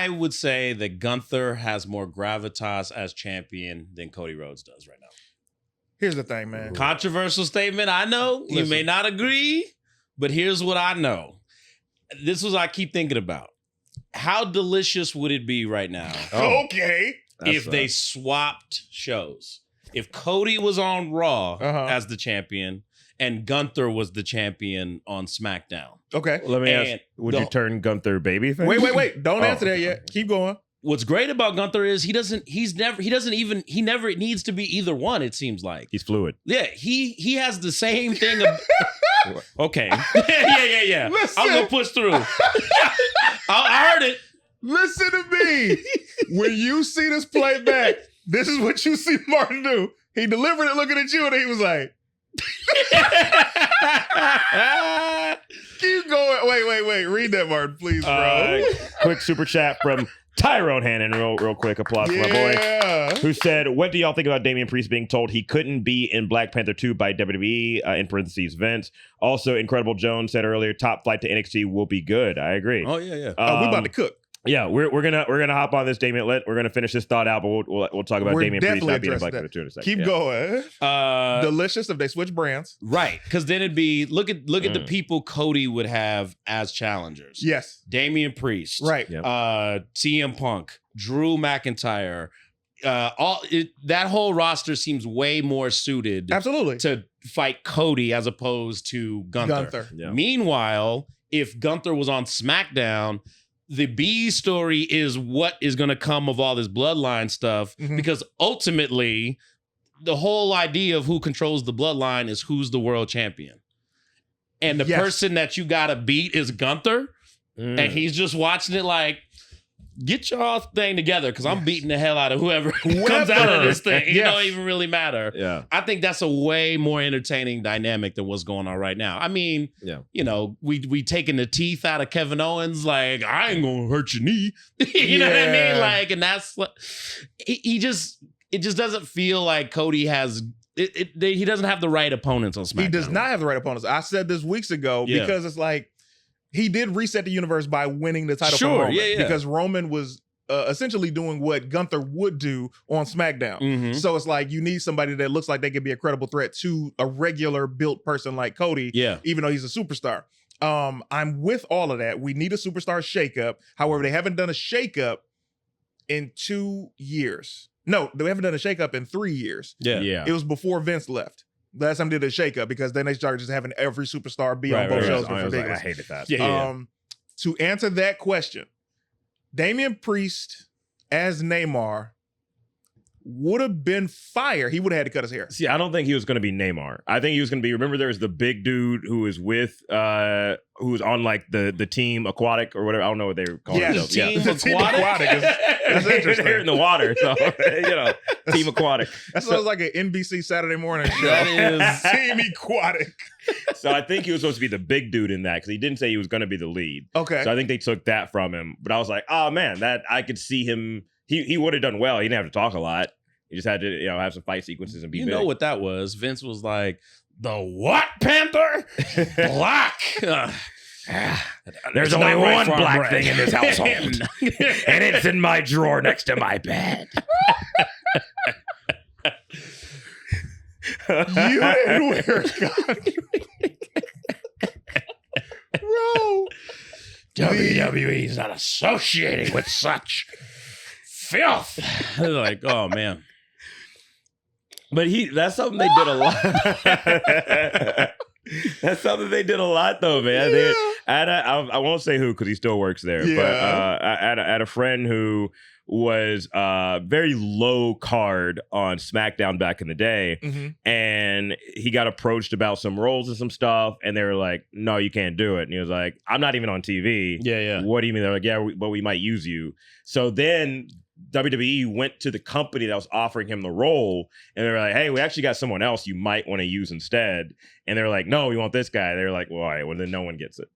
would say that Gunther has more gravitas as champion than Cody Rhodes does right now. Here's the thing, man. Controversial statement, I know. You may not agree, but here's what I know. This is what I keep thinking about. How delicious would it be right now Okay. if they swapped shows? If Cody was on Raw as the champion and Gunther was the champion on SmackDown. Okay. Let me ask, And would you turn Gunther babyface? Wait. Don't answer that yet. Keep going. What's great about Gunther is he never needs to be either one, it seems like. He's fluid. Yeah, he has the same thing. Okay. Yeah. Listen. I'm going to push through. I heard it. Listen to me. When you see this play back, this is what you see Martin do. He delivered it looking at you, and he was like, keep going. Wait. Read that, Martin, please, bro. Quick super chat from Tyrone Hannon, real quick. Applause for my boy. Who said, what do y'all think about Damian Priest being told he couldn't be in Black Panther 2 by WWE, in parentheses, Vince? Also, Incredible Jones said earlier, top flight to NXT will be good. I agree. Oh, yeah. We about to cook. Yeah, we're gonna hop on this, Damien. We're gonna finish this thought out, but we'll talk about We're Damien Priest definitely not being a Black addressing Widow in a second. Keep going. Delicious if they switch brands. Right, because then it'd be look at the people Cody would have as challengers. Yes. Damian Priest. Right. Yep. CM Punk, Drew McIntyre. That whole roster seems way more suited Absolutely. to fight Cody as opposed to Gunther. Yeah. Meanwhile, if Gunther was on SmackDown, the B story is what is going to come of all this bloodline stuff, because ultimately the whole idea of who controls the bloodline is who's the world champion. And the person that you got to beat is Gunther. And he's just watching it like, get your thing together, because I'm beating the hell out of whoever comes out of this thing. It don't even really matter. Yeah. I think that's a way more entertaining dynamic than what's going on right now. I mean, you know, we taking the teeth out of Kevin Owens, like, I ain't gonna hurt your knee. You know what I mean? Like, and that's it just doesn't feel like Cody has he doesn't have the right opponents on SmackDown. He does not have the right opponents. I said this weeks ago because it's like, he did reset the universe by winning the title from Roman. Because Roman was essentially doing what Gunther would do on SmackDown. So it's like, you need somebody that looks like they could be a credible threat to a regular built person like Cody, even though he's a superstar. I'm with all of that. We need a superstar shakeup. However, they haven't done a shakeup in 2 years. No, they haven't done a shakeup in 3 years. Yeah. It was before Vince left. Last time they did a shakeup, because then they started just having every superstar be on both shows. I hated that. To answer that question, Damian Priest as Neymar would have been fire. He would have had to cut his hair. See, I don't think he was going to be Neymar. I think he was going to be, remember there was the big dude who was with, who was on like the team aquatic or whatever. I don't know what they were calling themselves. Team The team aquatic that's interesting. They're in the water, so, you know, team aquatic. That sounds like an NBC Saturday morning show. That is Team aquatic. So I think he was supposed to be the big dude in that, because he didn't say he was going to be the lead. Okay. So I think they took that from him. But I was like, oh man, that I could see him. He would have done well. He didn't have to talk a lot. He just had to, you know, have some fight sequences and be big. know what that was? Vince was like, the what, Panther? Black. There's only one black thing in this household. And it's in my drawer next to my bed. You didn't wear it, God. Bro. WWE's not associating with such filth. Like, oh man. But that's something they did a lot. That's something they did a lot, though, man. I won't say who, because he still works there. But I had a friend who was very low card on SmackDown back in the day, and he got approached about some roles and some stuff, and they were like, "No, you can't do it." And he was like, "I'm not even on TV." What do you mean? They're like, "Yeah, but we might use you." So then WWE went to the company that was offering him the role, and they were like, "Hey, we actually got someone else you might want to use instead." And they were like, "No, we want this guy." They were like, "Well, all right, well then no one gets it."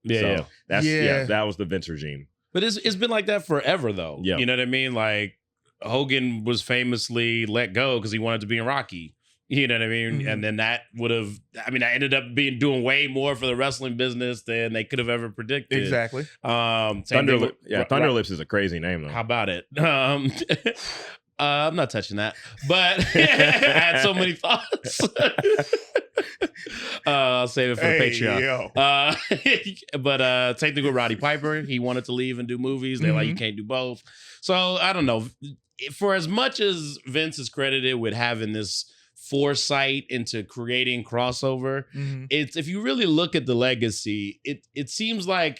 That was the Vince regime. But it's been like that forever, though. Yeah. You know what I mean? Like, Hogan was famously let go because he wanted to be in Rocky. You know what I mean? And then that would have, I ended up doing way more for the wrestling business than they could have ever predicted. Exactly. Thunderlips is a crazy name, though. How about it? I'm not touching that, but I had so many thoughts. I'll save it for the Patreon. But same thing with Roddy Piper. He wanted to leave and do movies. They're like, you can't do both. So I don't know. For as much as Vince is credited with having this foresight into creating crossover, it's, if you really look at the legacy, it seems like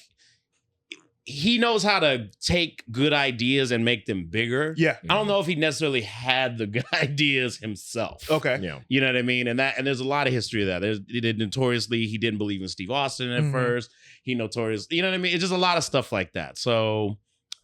he knows how to take good ideas and make them bigger. Yeah. I don't know if he necessarily had the good ideas himself. Okay. Yeah. You know what I mean? And there's a lot of history of that. He didn't believe in Steve Austin at first. He notoriously, you know what I mean? It's just a lot of stuff like that. So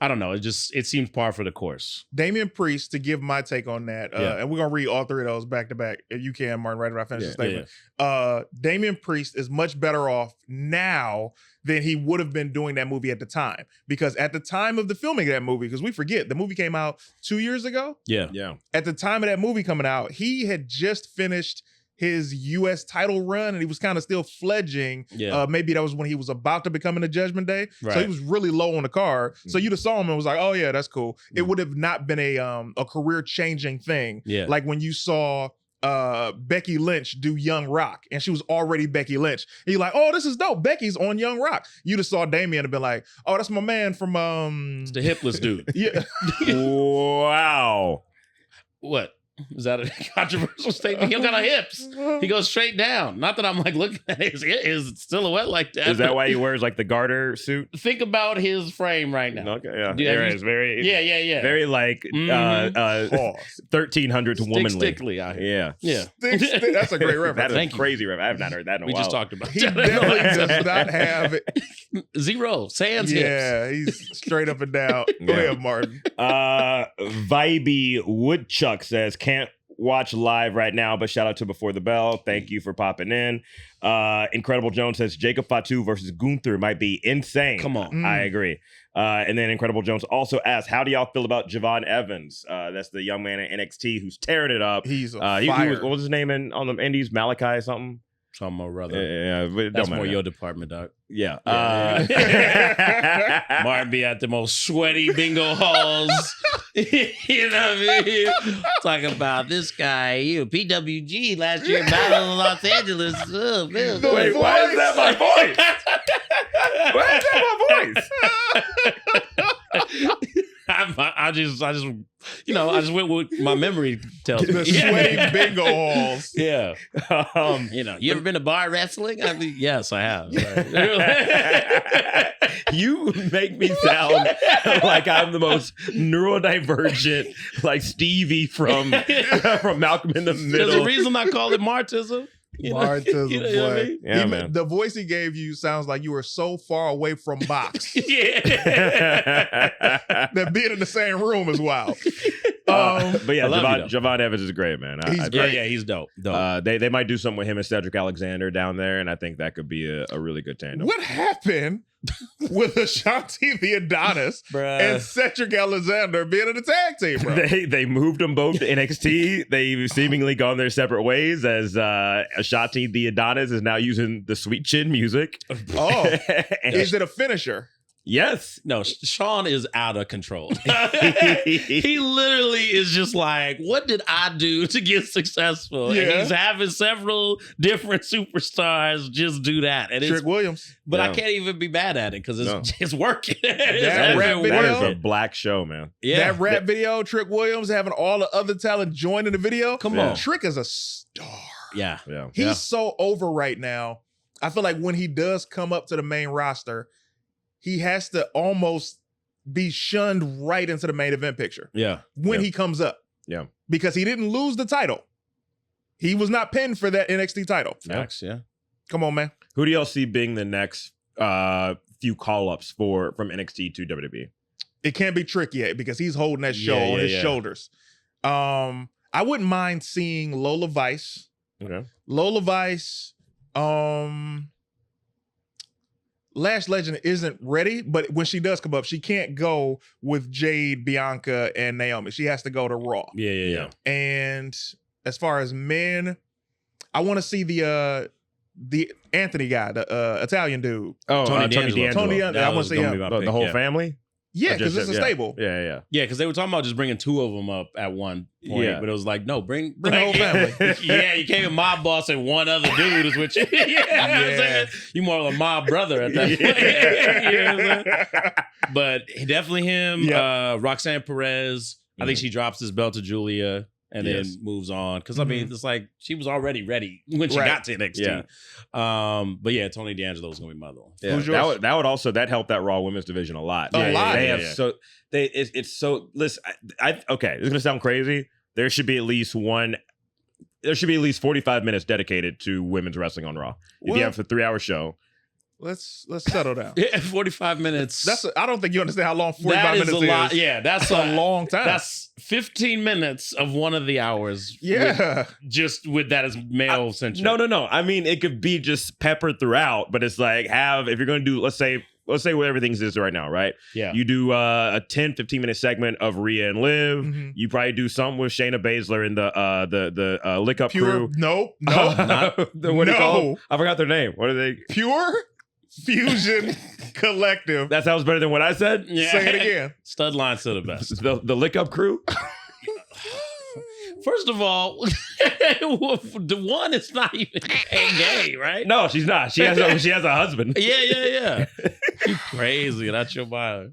I don't know. It seems par for the course. Damian Priest, to give my take on that, and we're going to read all three of those back to back. If you can, Martin, right after I finish the statement. Damian Priest is much better off now than he would have been doing that movie at the time. Because at the time of the filming of that movie, because we forget, the movie came out 2 years ago. Yeah. At the time of that movie coming out, he had just finished his U.S. title run, and he was kind of still fledging. Yeah. Maybe that was when he was about to become in the Judgment Day. So Right. he was really low on the card. So you'd have saw him and was like, oh yeah, that's cool. It would have not been a career changing thing. Yeah. Like when you saw Becky Lynch do Young Rock, and she was already Becky Lynch. And you're like, oh, this is dope. Becky's on Young Rock. You'd have saw Damian and been like, oh, that's my man from It's the hipless dude. yeah. Wow. What? Is that a controversial statement? He don't got no hips. He goes straight down. Not that I'm like looking at his silhouette like that. Is that why he wears like the garter suit? Think about his frame right now. Okay, yeah. Yeah, There you- is very, Yeah. very like Mhm. 1300 to womanly. Stickly out here. Yeah. Yeah. That's a great reference. That is Thank a you. crazy reference. I have not heard that in a We while. just talked about He definitely does not have it. zero. Sans hips. Yeah, he's straight up and down. Go Yeah. ahead, Martin. Vibey Woodchuck says, can't watch live right now, but shout out to Before the Bell. Thank you for popping in. Incredible Jones says Jacob Fatu versus Gunther might be insane. Come on. Mm. I agree. And then Incredible Jones also asked, how do y'all feel about Javon Evans? That's the young man in NXT who's tearing it up. He's a He fire. was, what was his name on the Indies? Malachi something? Some or other. Yeah, but it That's don't more matter. your department, dog. Yeah. Martin be at the most sweaty bingo halls. You know what I mean? Talk about this guy, PWG last year, Battle of Los Angeles. Oh, man. Wait, why is that my voice? Why is that my voice? I just went with my memory tells me. The sweaty bingo halls. Yeah. You ever been to bar wrestling? I mean, yes, I have. Right. You make me sound like I'm the most neurodivergent, like Stevie from Malcolm in the There's Middle. a reason I call it Martism. Martism, you know what I boy. mean? Yeah, man. The voice he gave you sounds like you were so far away from box Yeah. that being in the same room is wild. But yeah, I love you, Javon Evans is great, man. He's Yeah, he's dope. They might do something with him and Cedric Alexander down there, and I think that could be a really good tandem. What happened with Ashanti the Adonis and Cedric Alexander being in the tag team, bro? They moved them both to NXT. They've seemingly gone their separate ways as Ashanti the Adonis is now using the Sweet Chin music. Oh, And- is it a finisher? yes. No, Sean is out of control. He literally is just like, what did I do to get successful? Yeah. And he's having several different superstars just do that. And Trick Williams. but I No. can't even be mad at it because it's No. it's working. That rap been video- That is a working. black show, man. Yeah. That rap video, Trick Williams having all the other talent join in the video. Come Yeah. on. Trick is a star. Yeah. Yeah. He's so over right now. I feel like when he does come up to the main roster, he has to almost be shunned right into the main event picture Yeah. when Yeah. he comes up. Yeah. Because he didn't lose the title. He was not pinned for that NXT title. Facts. Yeah. Come on, man. Who do y'all see being the next few call-ups from NXT to WWE? It can't be Trick yet because he's holding that show Yeah, on yeah, his yeah. shoulders. I wouldn't mind seeing Lola Vice. Okay. Lola Vice, Lash Legend isn't ready, but when she does come up, she can't go with Jade, Bianca, and Naomi. She has to go to Raw. Yeah. And as far as men, I want to see the Anthony guy, the Italian dude. Oh, Tony Tony D'Angelo. Tony D'Angelo. D'Angelo. I wanna see him. The whole family? Yeah, Or because just- it's a stable. Yeah. Yeah, because they were talking about just bringing two of them up at one point, Yeah. but it was like, no, bring the whole family. Yeah, you came with mob boss and one other dude is what you. Yeah, you know what I'm saying? You more of a mob brother at that point. You know what I'm saying? But definitely him. Yeah. Roxanne Perez. I think she drops this belt to Julia and Yes. then moves on because I mean it's like she was already ready when she Right. got to NXT. But yeah, Tony D'Angelo was gonna be my other one. Yeah, Who's yours? that would also help that Raw women's division a lot. A lot. They Yeah, have so it's so listen. Okay, it's gonna sound crazy. There should be at least 45 minutes dedicated to women's wrestling on Raw. If Well- you have a 3-hour show, Let's settle down. Yeah, 45 minutes. I don't think you understand how long 45 that is minutes a lot. is. Yeah, that's That's a long time. That's 15 minutes of one of the hours. yeah. Just with that as male centric. no. I mean, it could be just peppered throughout, but it's like if you're gonna do, let's say let's say what everything is right now, right? Yeah. You do a 10, 15-minute segment of Rhea and Liv. Mhm. You probably do something with Shayna Baszler and the Lick Up Pure. crew. Nope. What are they No. called? I forgot their name. What are they? Pure Fusion Collective. That sounds better than what I said. Yeah. Say it again. Stud lines to the best. The Lick Up crew. First of all, the one is not even gay, right? No, she's not. She has a husband. Yeah. You crazy. That's your bio.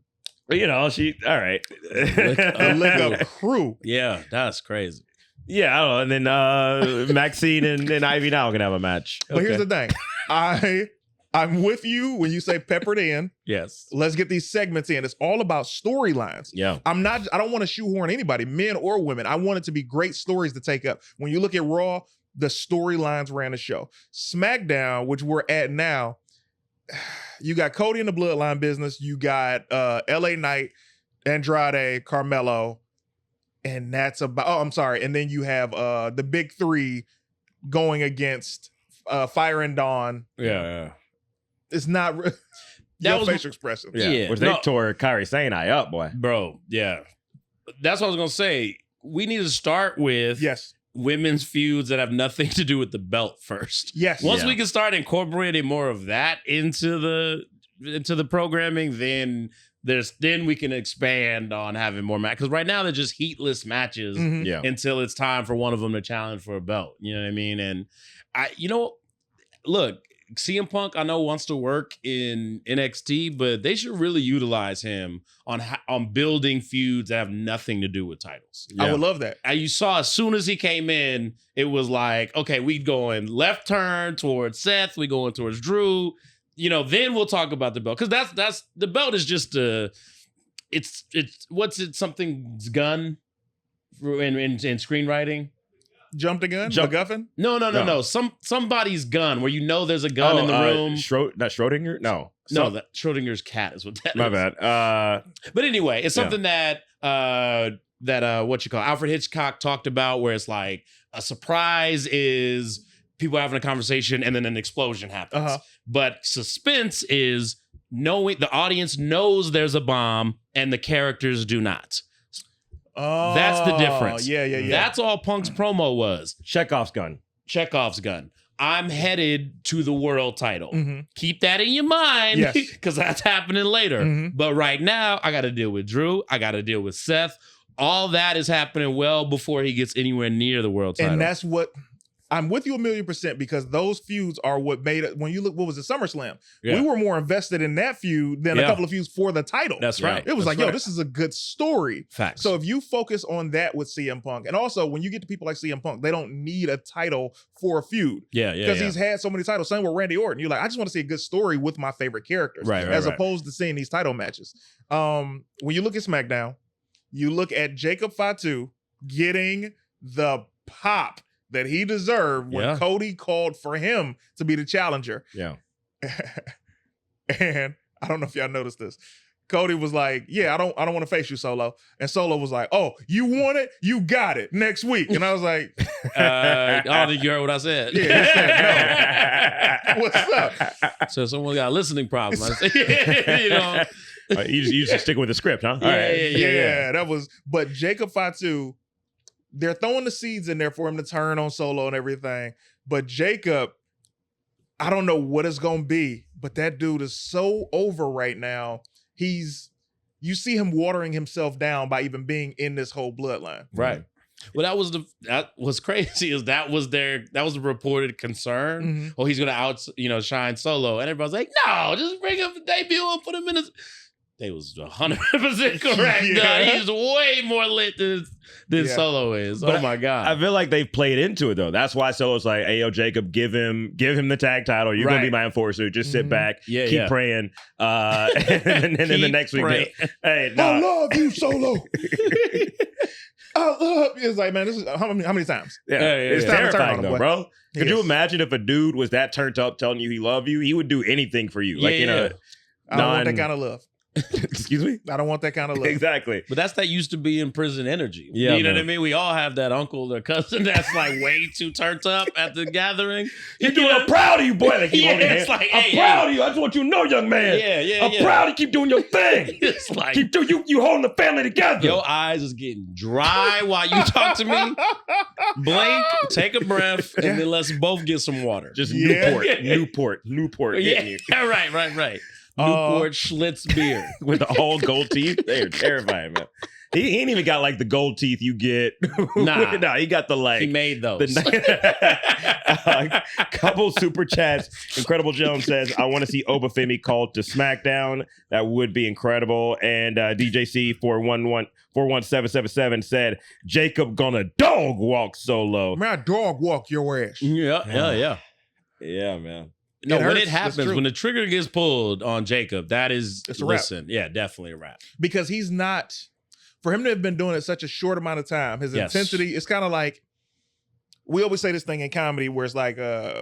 You know, she all right. A Lick Up crew. Yeah, that's crazy. Yeah, I don't know. And then Maxine and Ivy now can have a match. But here's the thing. I'm with you when you say peppered in. Yes. Let's get these segments in. It's all about storylines. Yeah. I don't want to shoehorn anybody, men or women. I want it to be great stories to take up. When you look at Raw, the storylines ran the show. SmackDown, which we're at now, you got Cody in the Bloodline business. You got LA Knight, Andrade, Carmelo, and that's about. Oh, I'm sorry. And then you have the big three going against Fire and Dawn. Yeah. It's not. That Your was- facial expression. Yeah. Which they tore Kairi Sane up, boy. Bro, yeah. That's what I was going to say. We need to start with Yes. women's feuds that have nothing to do with the belt first. Yes. Once Yeah. we can start incorporating more of that into the programming, then we can expand on having more matches. Because right now they're just heatless matches Mhm. Yeah. until it's time for one of them to challenge for a belt. You know what I mean? And look, CM Punk I know wants to work in NXT, but they should really utilize him on building feuds that have nothing to do with titles. I would love that. You saw as soon as he came in, it was like, okay, we going left turn towards Seth, we going towards Drew. Then we'll talk about the belt, because that's the belt is just it's something's gun in screenwriting. Jump the gun? Jump- MacGuffin? No. Somebody's gun where there's a gun in the room. Not Schrodinger? No. No, that Schrodinger's cat is what that My is. bad. But anyway, it's something that Alfred Hitchcock talked about, where it's like a surprise is people having a conversation and then an explosion happens. Uh-huh. But suspense is knowing the audience knows there's a bomb and the characters do not. Oh, That's the difference. Yeah. That's all Punk's promo was. Chekhov's gun. Chekhov's gun. I'm headed to the world title. Mhm. Keep that in your mind, Yes. because that's happening later. Mhm. But right now, I got to deal with Drew. I got to deal with Seth. All that is happening well before he gets anywhere near the world title. And that's what I'm with you 1,000,000%, because those feuds are what made it. When you look, what was it, SummerSlam? Yeah. We were more invested in that feud than a Yeah. couple of feuds for the title. That's right. It was That's like, right. this is a good story. Facts. So if you focus on that with CM Punk, and also when you get to people like CM Punk, they don't need a title for a feud. yeah. Because he's had so many titles. Same with Randy Orton. You're like, I just want to see a good story with my favorite characters, Right, as right. opposed to seeing these title matches. When you look at SmackDown, you look at Jacob Fatu getting the pop that he deserved when Yeah. Cody called for him to be the challenger. Yeah. And I don't know if y'all noticed this. Cody was like, "Yeah, I don't want to face you, Solo." And Solo was like, "Oh, you want it? You got it next week." And I was like, I don't think you heard what I said. Yeah, he said no. What's up? So someone got a listening problem. I said, You just stick with the script, huh? Yeah, All right. Yeah, that was. But Jacob Fatu, they're throwing the seeds in there for him to turn on Solo and everything. But Jacob, I don't know what it's gonna be, but that dude is so over right now. You see him watering himself down by even being in this whole bloodline. right. Well, that was crazy. Is that was the reported concern? Mhm. Oh, he's gonna shine Solo, and everybody's like, no, just bring him debut and put him in his. They was 100% correct. Yeah. He's way more lit than Yeah. Solo is. But Oh my god! I feel like they've played into it though. That's why Solo's like, "Hey, yo, Jacob, give him the tag title. You're gonna be Right. my enforcer. Just sit Mhm. back, Yeah, keep yeah. praying." And then the Keep next week, praying. hey, I nah, love you, Solo. I love. It's like, man, this is how many times? yeah, Yeah, it's It's time to turn terrifying on him, though, boy. bro. Could you Yes. imagine if a dude was that turned up telling you he loved you? He would do anything for you. Like Yeah. I don't want that non- kind of love. Excuse me? I don't want that kind of love. Exactly. But that used to be in prison energy. Yeah, you know man. what I mean? We all have that uncle or cousin that's like way too turned up at the gathering. I'm proud of you, boy. Like, Yeah, it's like, I'm hey, proud of you. I just want you to know, young man. Yeah, I'm proud you keep doing your thing. It's like Keep doing you holding the family together. your eyes is getting dry while you talk to me. Blink, take a breath, and then let's both get some water. Just Yeah. Newport. Yeah, hitting you. right. Newport Schlitz beer. With the all gold teeth. They're terrifying, man. He ain't even got like the gold teeth you get. Nah. He got the like. He made those. Couple super chats. Incredible Jones says, I want to see Obafemi called to SmackDown. That would be incredible. And DJC 41777 said, Jacob gonna dog walk solo. Man, I dog walk your ass. Yeah. Yeah, man. No, It when hurts. it That's happens, true. when the trigger gets pulled on Jacob, that is, It's a wrap. yeah, definitely a wrap. Because he's not, for him to have been doing it such a short amount of time, his Yes. intensity, it's kind of like, we always say this thing in comedy where it's like,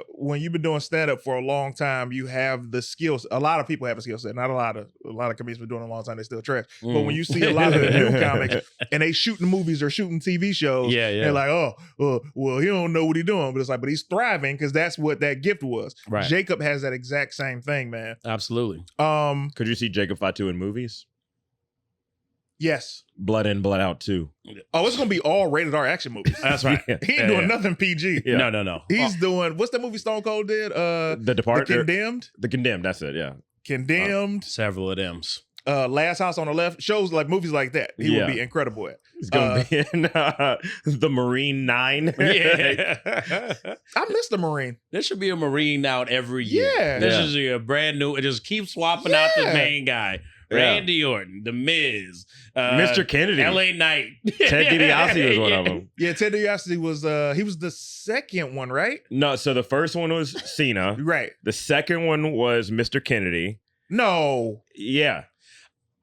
when you've been doing stand-up for a long time, you have the skills. A lot of people have a skill set. Not a lot of comedians been doing it a long time, they still trash. But when you see a lot of the new comics and they shooting movies or shooting TV shows, Yeah. they're like, well, he don't know what he's doing. But it's like, but he's thriving because that's what that gift was. Right. Jacob has that exact same thing, man. Absolutely. Could you see Jacob Fatu in movies? Yes. Blood In, Blood Out too. Oh, it's gonna be all rated R action movies. That's right. Yeah. He ain't doing nothing PG. Yeah. No. He's doing, what's that movie Stone Cold did? The The Departed. Condemned. The Condemned, that's it, yeah. Condemned. Several of them. Last House on the Left. Shows like movies like that. He Yeah. would be incredible at. He's going to be in The Marine 9. Yeah. I miss the Marine. There should be a Marine out every year. Yeah. There Yeah. should be a brand new, it just keeps swapping out the Yeah. main guy. Yeah. Randy Orton, The Miz, Mr. Kennedy. LA Knight. Ted DiBiase was one of them. Yeah, Ted DiBiase was he was the second one, right? No, so the first one was Cena. Right. The second one was Mr. Kennedy. No. Yeah.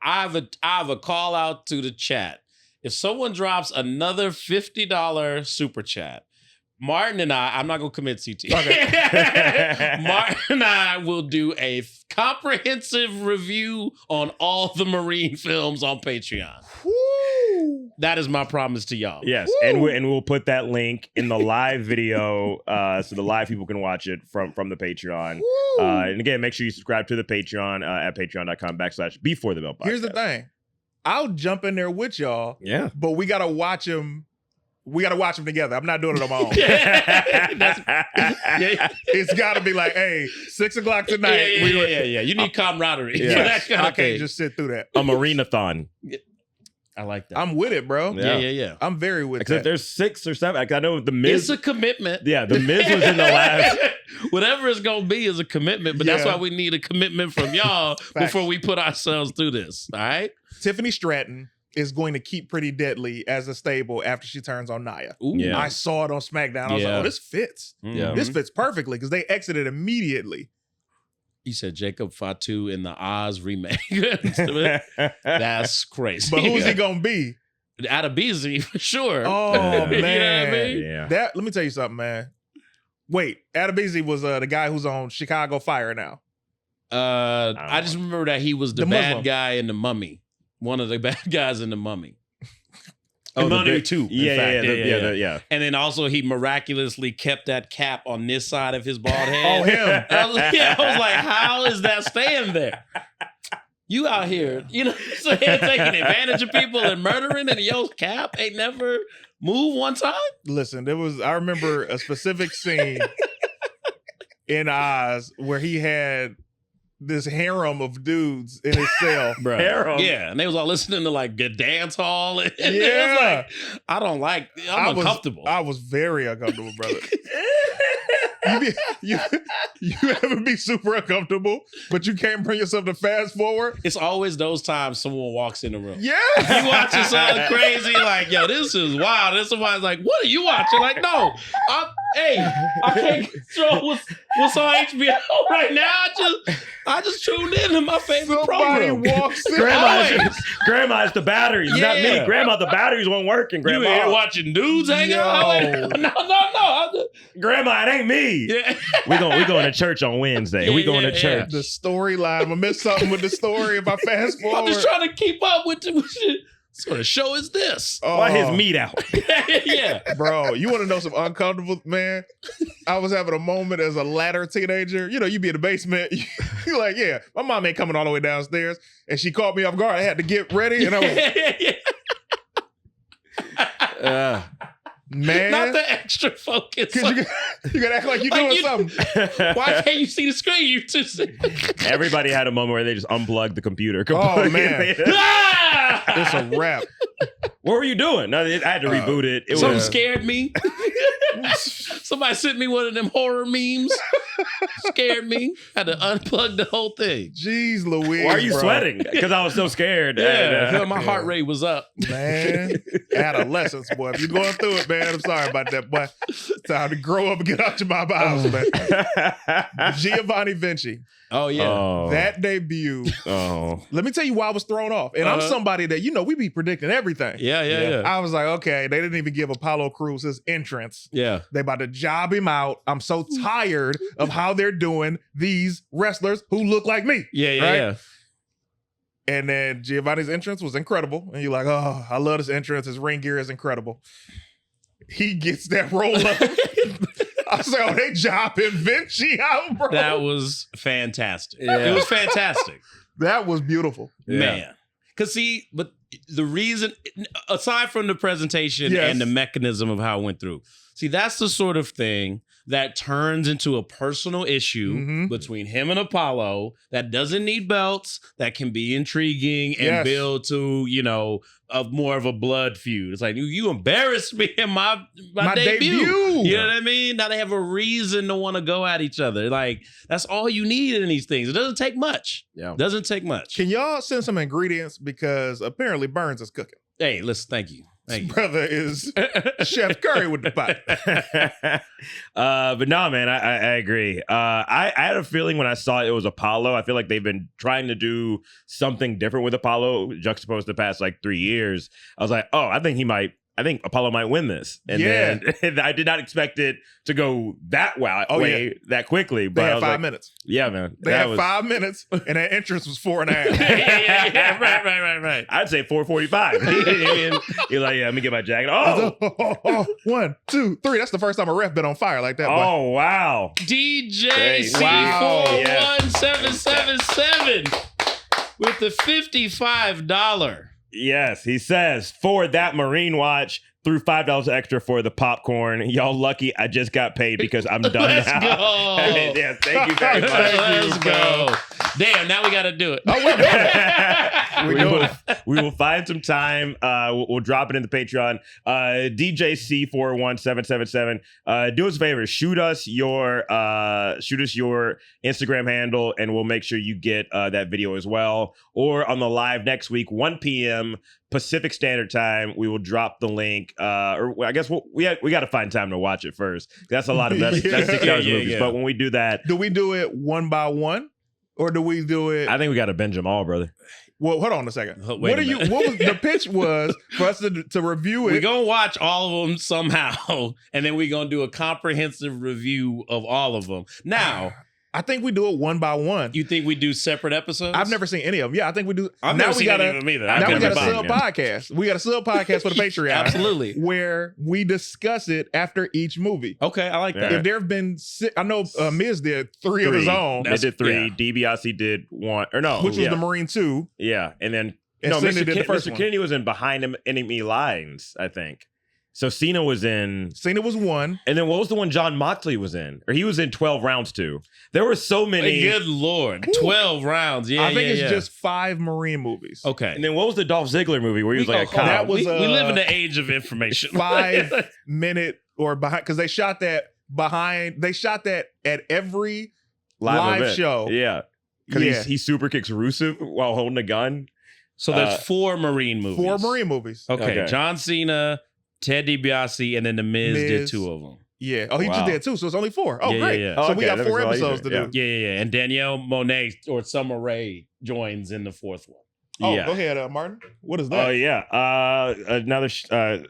I have a call out to the chat. If someone drops another $50 super chat, Martin and I'm not going to commit CT. Okay. Martin and I will do a comprehensive review on all the Marine films on Patreon. Woo. That is my promise to y'all. Yes. Woo! And we'll put that link in the live video so the live people can watch it from the Patreon. Woo. And again, make sure you subscribe to the Patreon at patreon.com/Before the Bell Podcast. Here's the thing. I'll jump in there with y'all, Yeah. but we gotta watch them. We gotta watch them together. I'm not doing it on my own. It's gotta be like, hey, 6 o'clock tonight. Yeah. You need camaraderie. Yeah. So that's I okay. can't just sit through that. A Marine-a-thon. I like that. I'm with it, bro. Yeah. I'm very with Except that. there's 6 or 7. I know the Miz. It's a commitment. Yeah, the Miz was in the last. Whatever it's gonna be is a commitment, but that's Yeah. why we need a commitment from y'all before we put ourselves through this. All right. Tiffany Stratton is going to keep Pretty Deadly as a stable after she turns on Nia. Ooh. Yeah. I saw it on SmackDown. I was like, Yeah. oh, this fits. Yeah. This fits perfectly because they exited immediately. You said Jacob Fatu in the Oz remake. That's crazy. But who's he gonna be? Adebisi for sure. Oh You know what I man. mean? Yeah. That let me tell you something, man. Wait, Adebisi was the guy who's on Chicago Fire now. I just remember that he was the The bad Muslim. guy in the Mummy. One of the bad guys in the Mummy. Oh, the Mummy big- 2. Yeah. And then also he miraculously kept that cap on this side of his bald head. Oh, him. I was like, how is that staying there? You out here, you know, so taking advantage of people and murdering, and your cap ain't never moved one time. Listen, I remember a specific scene in Oz where he had this harem of dudes in his cell. Bro. Harold. Yeah, and they was all listening to like good dance hall. And Yeah. it was like, I'm uncomfortable. I was very uncomfortable, brother. you ever be super uncomfortable, but you can't bring yourself to fast forward? It's always those times someone walks in the room. Yeah. You watching something crazy, like, yo, this is wild. This is why it's like, what are you watching? Like, no, Hey, I can't control what's on HBO right now. I just tuned in to my favorite Somebody program. walks in. Grandma, it's the batteries, not me. Yeah. Grandma, the batteries weren't working. You Grandma, here watching dudes hang out? Yo. No. Grandma, it ain't me. Yeah. We going to church on Wednesday. We going to church. The storyline. I'm gonna miss something with the story if I fast forward. I'm just trying to keep up with shit. What sort of show is this? Why his meat out? Yeah. Bro, you want to know some uncomfortable, man? I was having a moment as a latter teenager. You know, you be in the basement. You're like, yeah, my mom ain't coming all the way downstairs. And she caught me off guard. I had to get ready. And I was, man. Not the extra focus. Because you gotta act like you're doing something. Why can't you see the screen? You just Everybody had a moment where they just unplugged the computer. Oh, man. Ah! It's a wrap. What were you doing? No, I had to reboot it. It Something was scared me. Somebody sent me one of them horror memes. Scared me. Had to unplug the whole thing. Jeez Louise. Why are you bro. sweating? Because I was so scared. Yeah, my heart rate was up. Man, adolescence, boy. If you're going through it, man, I'm sorry about that, boy. It's time to grow up and get out your mama house, man. Giovanni Vinci. Oh yeah. Oh. That debut. Oh. Let me tell you why I was thrown off. And I'm somebody that, we be predicting everything. Yeah. I was like, okay, they didn't even give Apollo Crews his entrance. Yeah. They about to job him out. I'm so tired of how they're doing these wrestlers who look like me. Yeah. And then Giovanni's entrance was incredible. And you're like, oh, I love this entrance. His ring gear is incredible. He gets that roll up. I was like, oh, they jobbing Vinci out, bro. That was fantastic. Yeah. It was fantastic. That was beautiful. Yeah. Man. Because see, but the reason, aside from the presentation Yes. and the mechanism of how it went through, see, that's the sort of thing that turns into a personal issue between him and Apollo that doesn't need belts, that can be intriguing and build to, more of a blood feud. It's like, you embarrassed me in my debut. You know what I mean? Now they have a reason to want to go at each other. Like, that's all you need in these things. It doesn't take much. Yeah. Doesn't take much. Can y'all send some ingredients? Because apparently Burns is cooking. Hey, listen, thank you. Thank you. Brother is Chef Curry with the pot. But no, man, I agree. I had a feeling when I saw it was Apollo. I feel like they've been trying to do something different with Apollo, juxtaposed the past 3 years. I was like, oh, I think Apollo might win this. And then I did not expect it to go that way that quickly. But They I had was 5 minutes. Yeah, man. They had 5 minutes, and that entrance was 4.5. Yeah, right. I'd say 4:45. You're like, yeah, let me get my jacket. Oh, 1, 2, 3. That's the first time a ref been on fire like that. boy. oh, wow. DJ Great. C41777 with the $55. Yes, he says, for that Marine watch, threw $5 extra for the popcorn. Y'all lucky I just got paid because I'm done Let's now. go. Yes, thank you very much. Let's go. Damn, now we got to do it. We will find some time. We'll drop it in the Patreon. DJ C41777. Do us a favor. Shoot us your Instagram handle, and we'll make sure you get that video as well. Or on the live next week, 1 p.m. Pacific Standard Time, we will drop the link. Or I guess we got to find time to watch it first. That's a lot of that's 6 hours of movies. Yeah. But when we do that, do we do it one by one, or do we do it? I think we got to binge them all, brother. Well, hold on a second. Wait What a are you? minute. What was the pitch? Was for us to review it? We're going to watch all of them somehow, and then we're going to do a comprehensive review of all of them. Now, I think we do it one by one. you think we do separate episodes? I've never seen any of them. Yeah, I think we do. I've never seen any of them either. Now we got a never sub seen podcast. We got a sub podcast for the Patreon. Absolutely. Where we discuss it after each movie. Okay, I like that. Yeah. If there have been, I know Miz did three of his own, They did 3. Yeah. DiBiase did 1. Or no. which was yeah. the Marine 2. Yeah. And then And no, Cena Mr. did the first Mr. one. Kennedy was in Behind Enemy Lines, I think. So Cena was in, Cena was 1. and then what was the one John Moxley was in? Or he was in 12 Rounds too. There were so many. Good Lord. 12 rounds. Yeah, I think it's yeah. just 5 Marine movies. Okay. And then what was the Dolph Ziggler movie where he was like a cop? That was, we live in the age of information. 5 minute or behind, because they shot that behind. They shot that at every live event. show. Yeah. Because Yeah. he super kicks Rusev while holding a gun. So there's 4 Marine movies. 4 Marine movies. Okay. Okay. John Cena, Ted DiBiase, and then The Miz did Miz. 2 of them. Yeah. Oh, he Wow. just did 2, so it's only 4. Oh, Yeah, great. yeah, yeah. So Oh, we okay, got that 4 was all episodes to easier. do. Yeah. And Danielle Monet or Summer Rae joins in the 4th one. Oh, Yeah. go ahead, Martin. What is Oh that? yeah. Another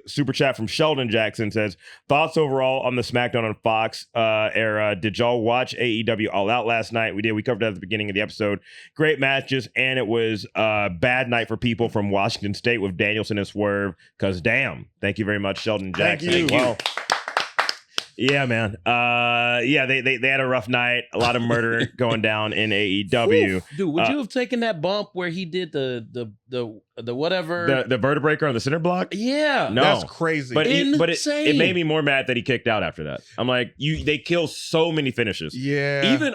super chat from Sheldon Jackson says, thoughts overall on the SmackDown on Fox era. Did y'all watch AEW All Out last night? We did. We covered that at the beginning of the episode. Great matches, and it was a bad night for people from Washington State with Danielson and Swerve. Cause damn. Thank you very much, Sheldon Thank Jackson. you. Well, yeah, man. Yeah, they had a rough night. A lot of murder going down in AEW. Dude, would you have taken that bump where he did the whatever? The vertebrae on the center block. Yeah. No. That's crazy. But it Insane. made me more mad that he kicked out after that. I'm like, they kill so many finishes. yeah. Even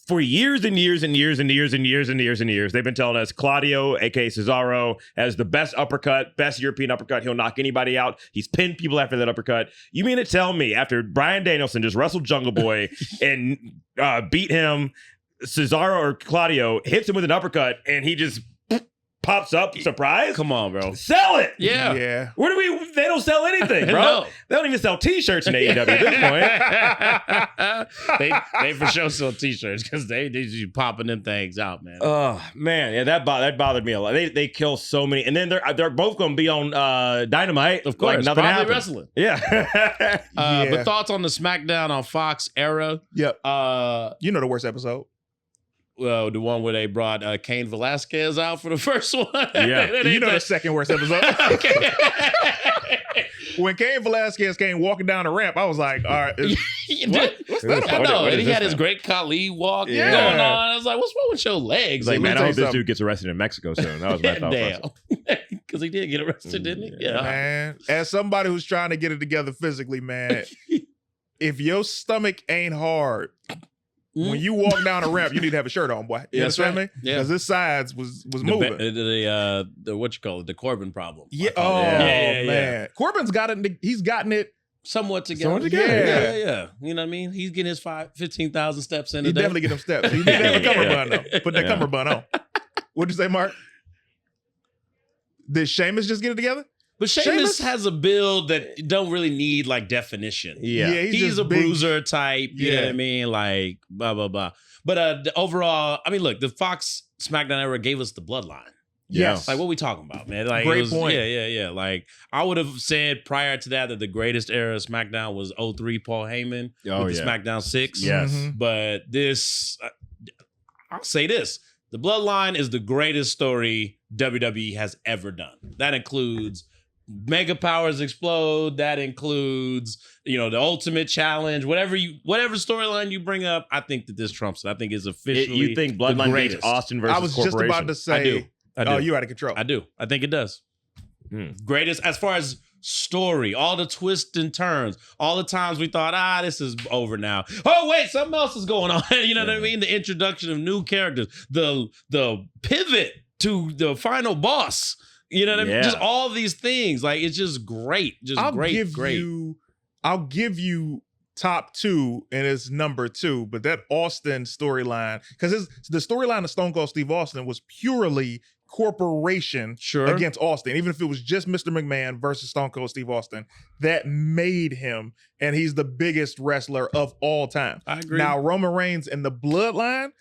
for years and years and years and years and years and years and years, they've been telling us Claudio, aka Cesaro, has the best uppercut, best European uppercut. He'll knock anybody out. He's pinned people after that uppercut. You mean to tell me after Bryan Danielson just wrestled Jungle Boy and beat him, Cesaro or Claudio hits him with an uppercut and he just pops up, surprise? Come on, bro. Sell it. Yeah. Yeah. Where do they don't sell anything, bro. No. They don't even sell t-shirts in AEW at this point. they for sure sell t-shirts because they just popping them things out, man. Oh man, yeah, that bothered me a lot. They kill so many, and then they're both going to be on Dynamite, Of course, like nothing probably happened. wrestling. Yeah, Yeah. But thoughts on the SmackDown on Fox era? Yep. Uh, You know the worst episode. well, the one where they brought Cain Velasquez out for the first one. Yeah. You know the second worst episode. When Cain Velasquez came walking down the ramp, I was like, all right. What's that I about? know, What and is he had this his now? great Khali walk Yeah. going on. I was like, what's wrong with your legs? like let me man, I tell hope you this dude gets arrested in Mexico soon. That was my thought process. Damn. Because he did get arrested, didn't he? Yeah. Man, as somebody who's trying to get it together physically, man, if your stomach ain't hard, when you walk down a ramp, you need to have a shirt on, boy. You That's understand right. me? Yeah. Because his sides was moving. The what you call it, the Corbin problem. Yeah. I call Oh it. Yeah. man, Corbin's got it. He's gotten it. Somewhat together. Somewhat together, Yeah. You know what I mean? He's getting his 15,000 steps in a He day. definitely get them steps. You need to have a Yeah. cummerbund though. Put that Yeah. cummerbund on. What'd you say, Mark? Did Sheamus just get it together? But Sheamus has a build that don't really need like definition. Yeah. He's just a big. bruiser type. You know Yeah. what I mean? Like blah blah blah. But the overall, I mean, look, the Fox SmackDown era gave us the bloodline. Yes. Like, what we talking about, man? Like, Great it was, point. Yeah. Like, I would have said prior to that the greatest era of SmackDown was 03 Paul Heyman Oh, with the yeah. SmackDown 6. Yes. Mhm. But this, I'll say this. The Bloodline is the greatest story WWE has ever done. That includes Mega Powers Explode. That includes, the Ultimate Challenge. Whatever storyline you bring up, I think that this trumps it. I think it's officially You think the Bloodline beats greatest. Austin versus I was Corporation? just about to say, I do. oh, you out of control. I do. I think it does. Hmm. Greatest as far as story, all the twists and turns, all the times we thought, this is over now. Oh wait, something else is going on. You know what I mean? The introduction of new characters, the pivot to the final boss. You know what I mean? Yeah. Just all these things. Like, it's just great. Just I'll great. give you top 2, and it's number 2. But that Austin storyline, because the storyline of Stone Cold Steve Austin was purely corporation Sure. against Austin. Even if it was just Mr. McMahon versus Stone Cold Steve Austin, that made him, and he's the biggest wrestler of all time. I agree. Now, Roman Reigns and the Bloodline,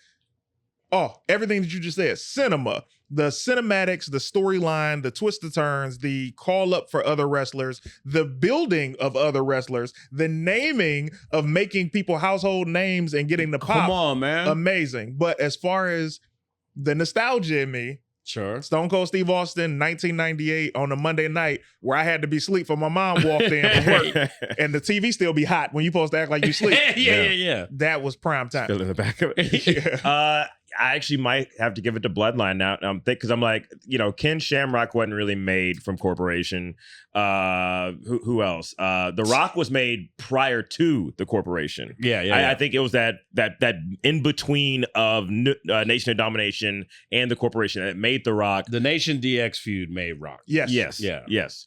everything that you just said, cinema, the cinematics, the storyline, the twisted turns, the call up for other wrestlers, the building of other wrestlers, the naming of making people household names and getting the pop. Come on, man. Amazing. But as far as the nostalgia in me, Sure. Stone Cold Steve Austin, 1998 on a Monday night where I had to be asleep for my mom walked in from work and the TV still be hot when you supposed to act like you sleep. Yeah. That was prime time. Still in the back of it. Yeah. I actually might have to give it to Bloodline now. Because I'm like, Ken Shamrock wasn't really made from Corporation. Who else? The Rock was made prior to the Corporation. Yeah. I think it was that in between of Nation of Domination and the Corporation that made The Rock. The Nation DX feud made Rock. Yes. Yes.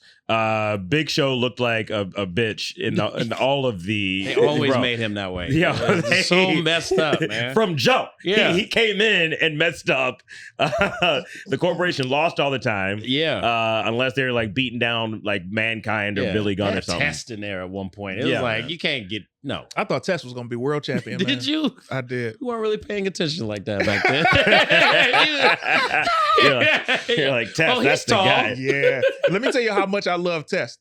Big Show looked like a bitch in all of the. They always Bro. made him that way. Yeah, It's so messed up, man. From Joe. Yeah. He came came in and messed up. The corporation lost all the time. Yeah. Unless they're like beating down like Mankind or Billy Gunn or something. Test in there at one point. It was like, you can't get, no. I thought Test was going to be world champion. Did man. you? I did. You weren't really paying attention like that back then. You're like, Test, Oh, that's he's the tall. guy. Yeah. Let me tell you how much I love Test.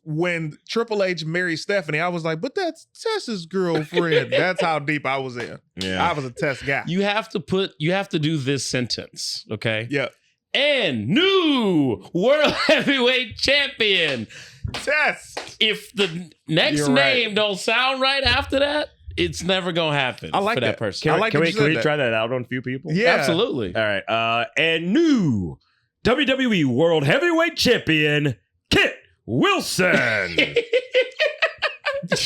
When Triple H married Stephanie, I was like, but that's Test's girlfriend. That's how deep I was in. Yeah. I was a Test guy. You have to do this sentence, okay? Yeah. And new world heavyweight champion. Test. If the next You're right. name don't sound right after that, it's never gonna happen. I like for that that. person. I like Can that we, you can said we that. try that out on a few people? Yeah. Absolutely. All right. And new WWE World Heavyweight Champion, Kit Wilson.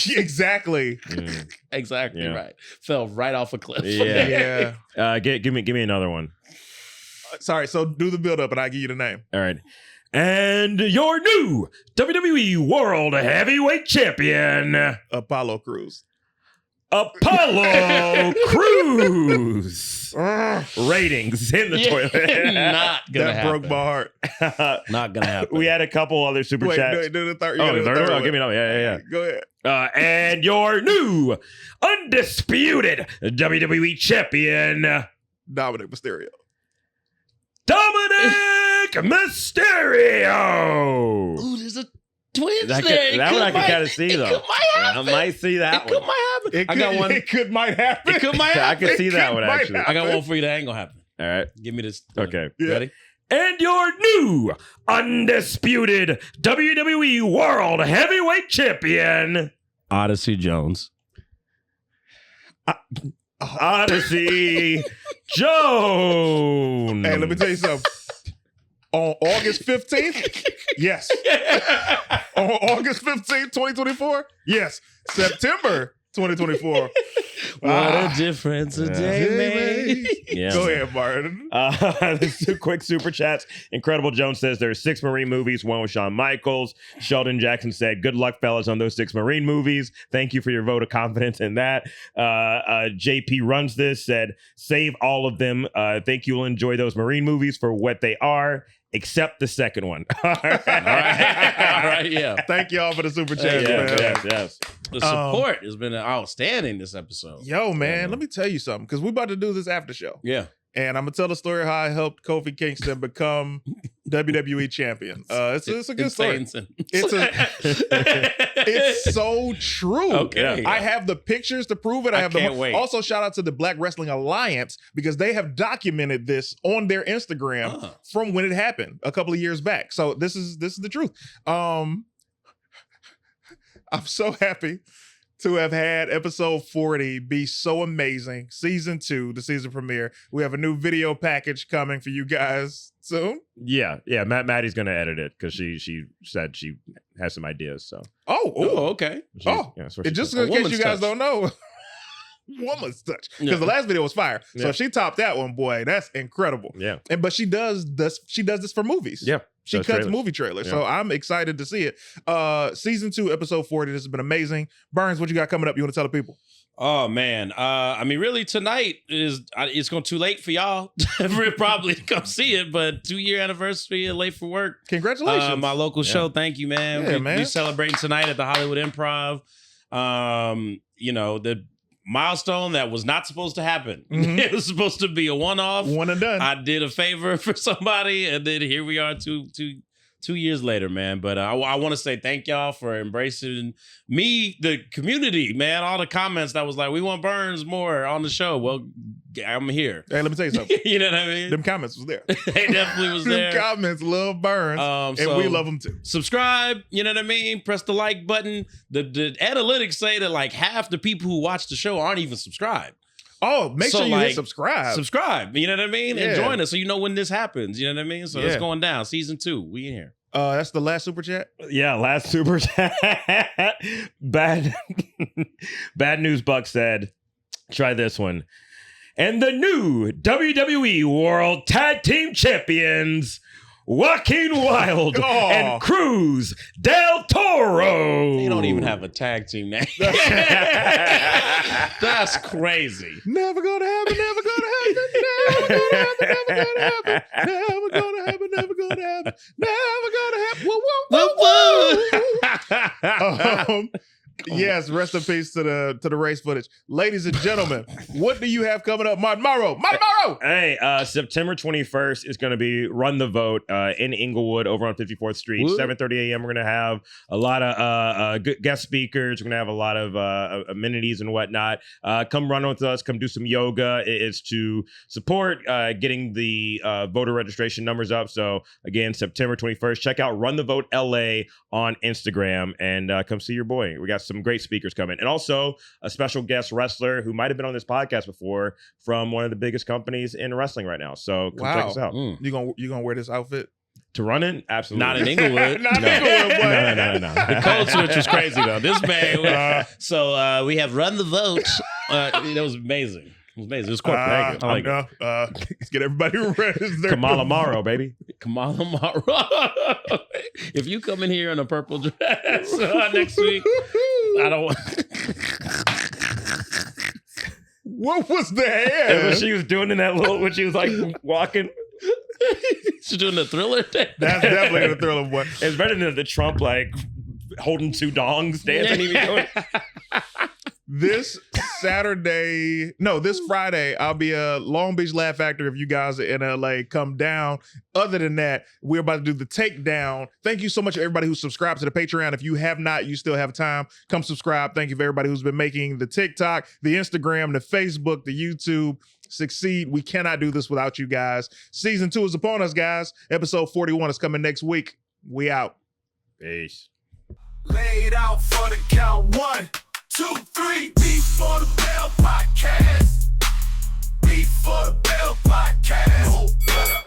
Exactly. Exactly Yeah. right. Fell right off a cliff. Yeah. Yeah. Give me another one. Sorry. So do the build up and I give you the name. All right. And your new WWE World Heavyweight Champion, Apollo Crews. Apollo Crews. Ratings in the Yeah. toilet. Not gonna That happen. broke my heart. Not gonna happen. We had a couple other super Wait, chats. do the third. Oh, you the gotta do third one? Oh, give me another. Yeah. Go ahead. And your new undisputed WWE Champion, Dominic Mysterio. Dominic Mysterio. Ooh, there's a twins That there. could- that one I can kinda see, though. It might happen. I might see that It could one. might happen. It I could, got one. It could might happen. It could might I happen. can see that one, might actually. I got one for you that ain't gonna happen. All right. Give me this. Okay. Yeah. Ready? And your new undisputed WWE World Heavyweight Champion, Odyssey Jones. Odyssey Jones. Hey, let me tell you something. On August 15th, yes. On August 15th, 2024, yes. September 2024. What a difference a day made. Yeah. Go ahead, Martin. This is quick super chats. Incredible Jones says there's 6 Marine movies, one with Shawn Michaels. Sheldon Jackson said, good luck, fellas, on those 6 Marine movies. Thank you for your vote of confidence in that. JP Runs This said, save all of them. Think you'll enjoy those Marine movies for what they are, except the second one. All right. All right, yeah. Thank y'all for the super chat, Yes, man. yes. The support has been outstanding this episode. Yo, man, man. let me tell you something, because we're about to do this after show. Yeah. And I'm going to tell the story how I helped Kofi Kingston become WWE champion. It's a good story. It's so true. Okay. I have the pictures to prove it. I have can't wait. Also, shout out to the Black Wrestling Alliance because they have documented this on their Instagram from when it happened a couple of years back. So this is the truth. I'm so happy to have had episode 40 be so amazing. Season 2, the season premiere. We have a new video package coming for you guys soon. Yeah. Maddie's gonna edit it because she said she has some ideas. So Oh, okay. that's what it she just said. in case woman's you guys touch. don't know. Woman's touch, because Yeah. the last video was fire. So Yeah. if she topped that one, boy, that's incredible. Yeah. But she does this. She does this for movies. Yeah. She Does cuts trailers. movie trailers. Yeah. So I'm excited to see it. Season 2, episode 40. This has been amazing. Burns, what you got coming up? You want to tell the people? Oh man, I mean, really, tonight it's going too late for y'all to probably come see it, but 2-year anniversary of Late for Work. Congratulations. My local show. Thank you, man. Yeah, we man. celebrating tonight at the Hollywood Improv. The milestone that was not supposed to happen. Mhm. It was supposed to be a one-off. One and done. I did a favor for somebody, and then here we are 2 years later, man. But I want to say thank y'all for embracing me, the community, man. All the comments that was like, we want Burns more on the show. Well, I'm here. Hey, let me tell you something. You know what I mean? Them comments was there. They definitely was Them there. comments love Burns, and So we love them too. subscribe, you know what I mean? Press the like button. The analytics say that like half the people who watch the show aren't even subscribed. Oh, make So, sure you like, hit subscribe. Subscribe, you know what I mean? Yeah. And join us so you know when this happens, you know what I mean? So it's Yeah. going down. Season 2, we in here. That's the last super chat. Yeah, last super chat. Bad News Buck said, try this one. And the new WWE World Tag Team Champions, Joaquin Wild Oh. and Cruz Del Toro. They don't even have a tag team name. That's crazy. Never gonna happen, never gonna happen, never gonna happen, never gonna happen, never gonna happen, never gonna happen, never gonna happen. Woo, woo, woo, woo. Yes, rest in peace to the race footage. Ladies and gentlemen, what do you have coming up? Martin Morrow. Hey, September 21st is going to be Run the Vote in Inglewood over on 54th Street. Woo. 7:30 a.m. We're going to have a lot of good guest speakers. We're going to have a lot of amenities and whatnot. Come run with us. Come do some yoga. It's to support getting the voter registration numbers up. So again, September 21st. Check out Run the Vote LA on Instagram and come see your boy. We got some great speakers coming, and also a special guest wrestler who might have been on this podcast before from one of the biggest companies in wrestling right now. So come check us out. You gonna wear this outfit To run in? Absolutely. Not in Inglewood. Not in Inglewood, boy. No. The code switch was crazy though. This man. So we have Run the Vote. That was amazing. It was amazing. It was corporate. I like it. Let's get everybody registered. Kamala Morrow, baby. Kamala Morrow. If you come in here in a purple dress next week, I don't want. What was the hair? That's what she was doing in that little, when she was like walking. She's doing the Thriller thing. That's definitely the Thriller one. It's better than the Trump like holding two dongs dancing. He was doing. This Friday, I'll be at Long Beach Laugh Factory. If you guys are in LA, come down. Other than that, we're about to do the takedown. Thank you so much, everybody who subscribed to the Patreon. If you have not, you still have time. Come subscribe. Thank you for everybody who's been making the TikTok, the Instagram, the Facebook, the YouTube succeed. We cannot do this without you guys. Season 2 is upon us, guys. Episode 41 is coming next week. We out. Peace. Laid out for the count. 1, 2, 3. Beat for the Bell Podcast. Beat for the Bell Podcast.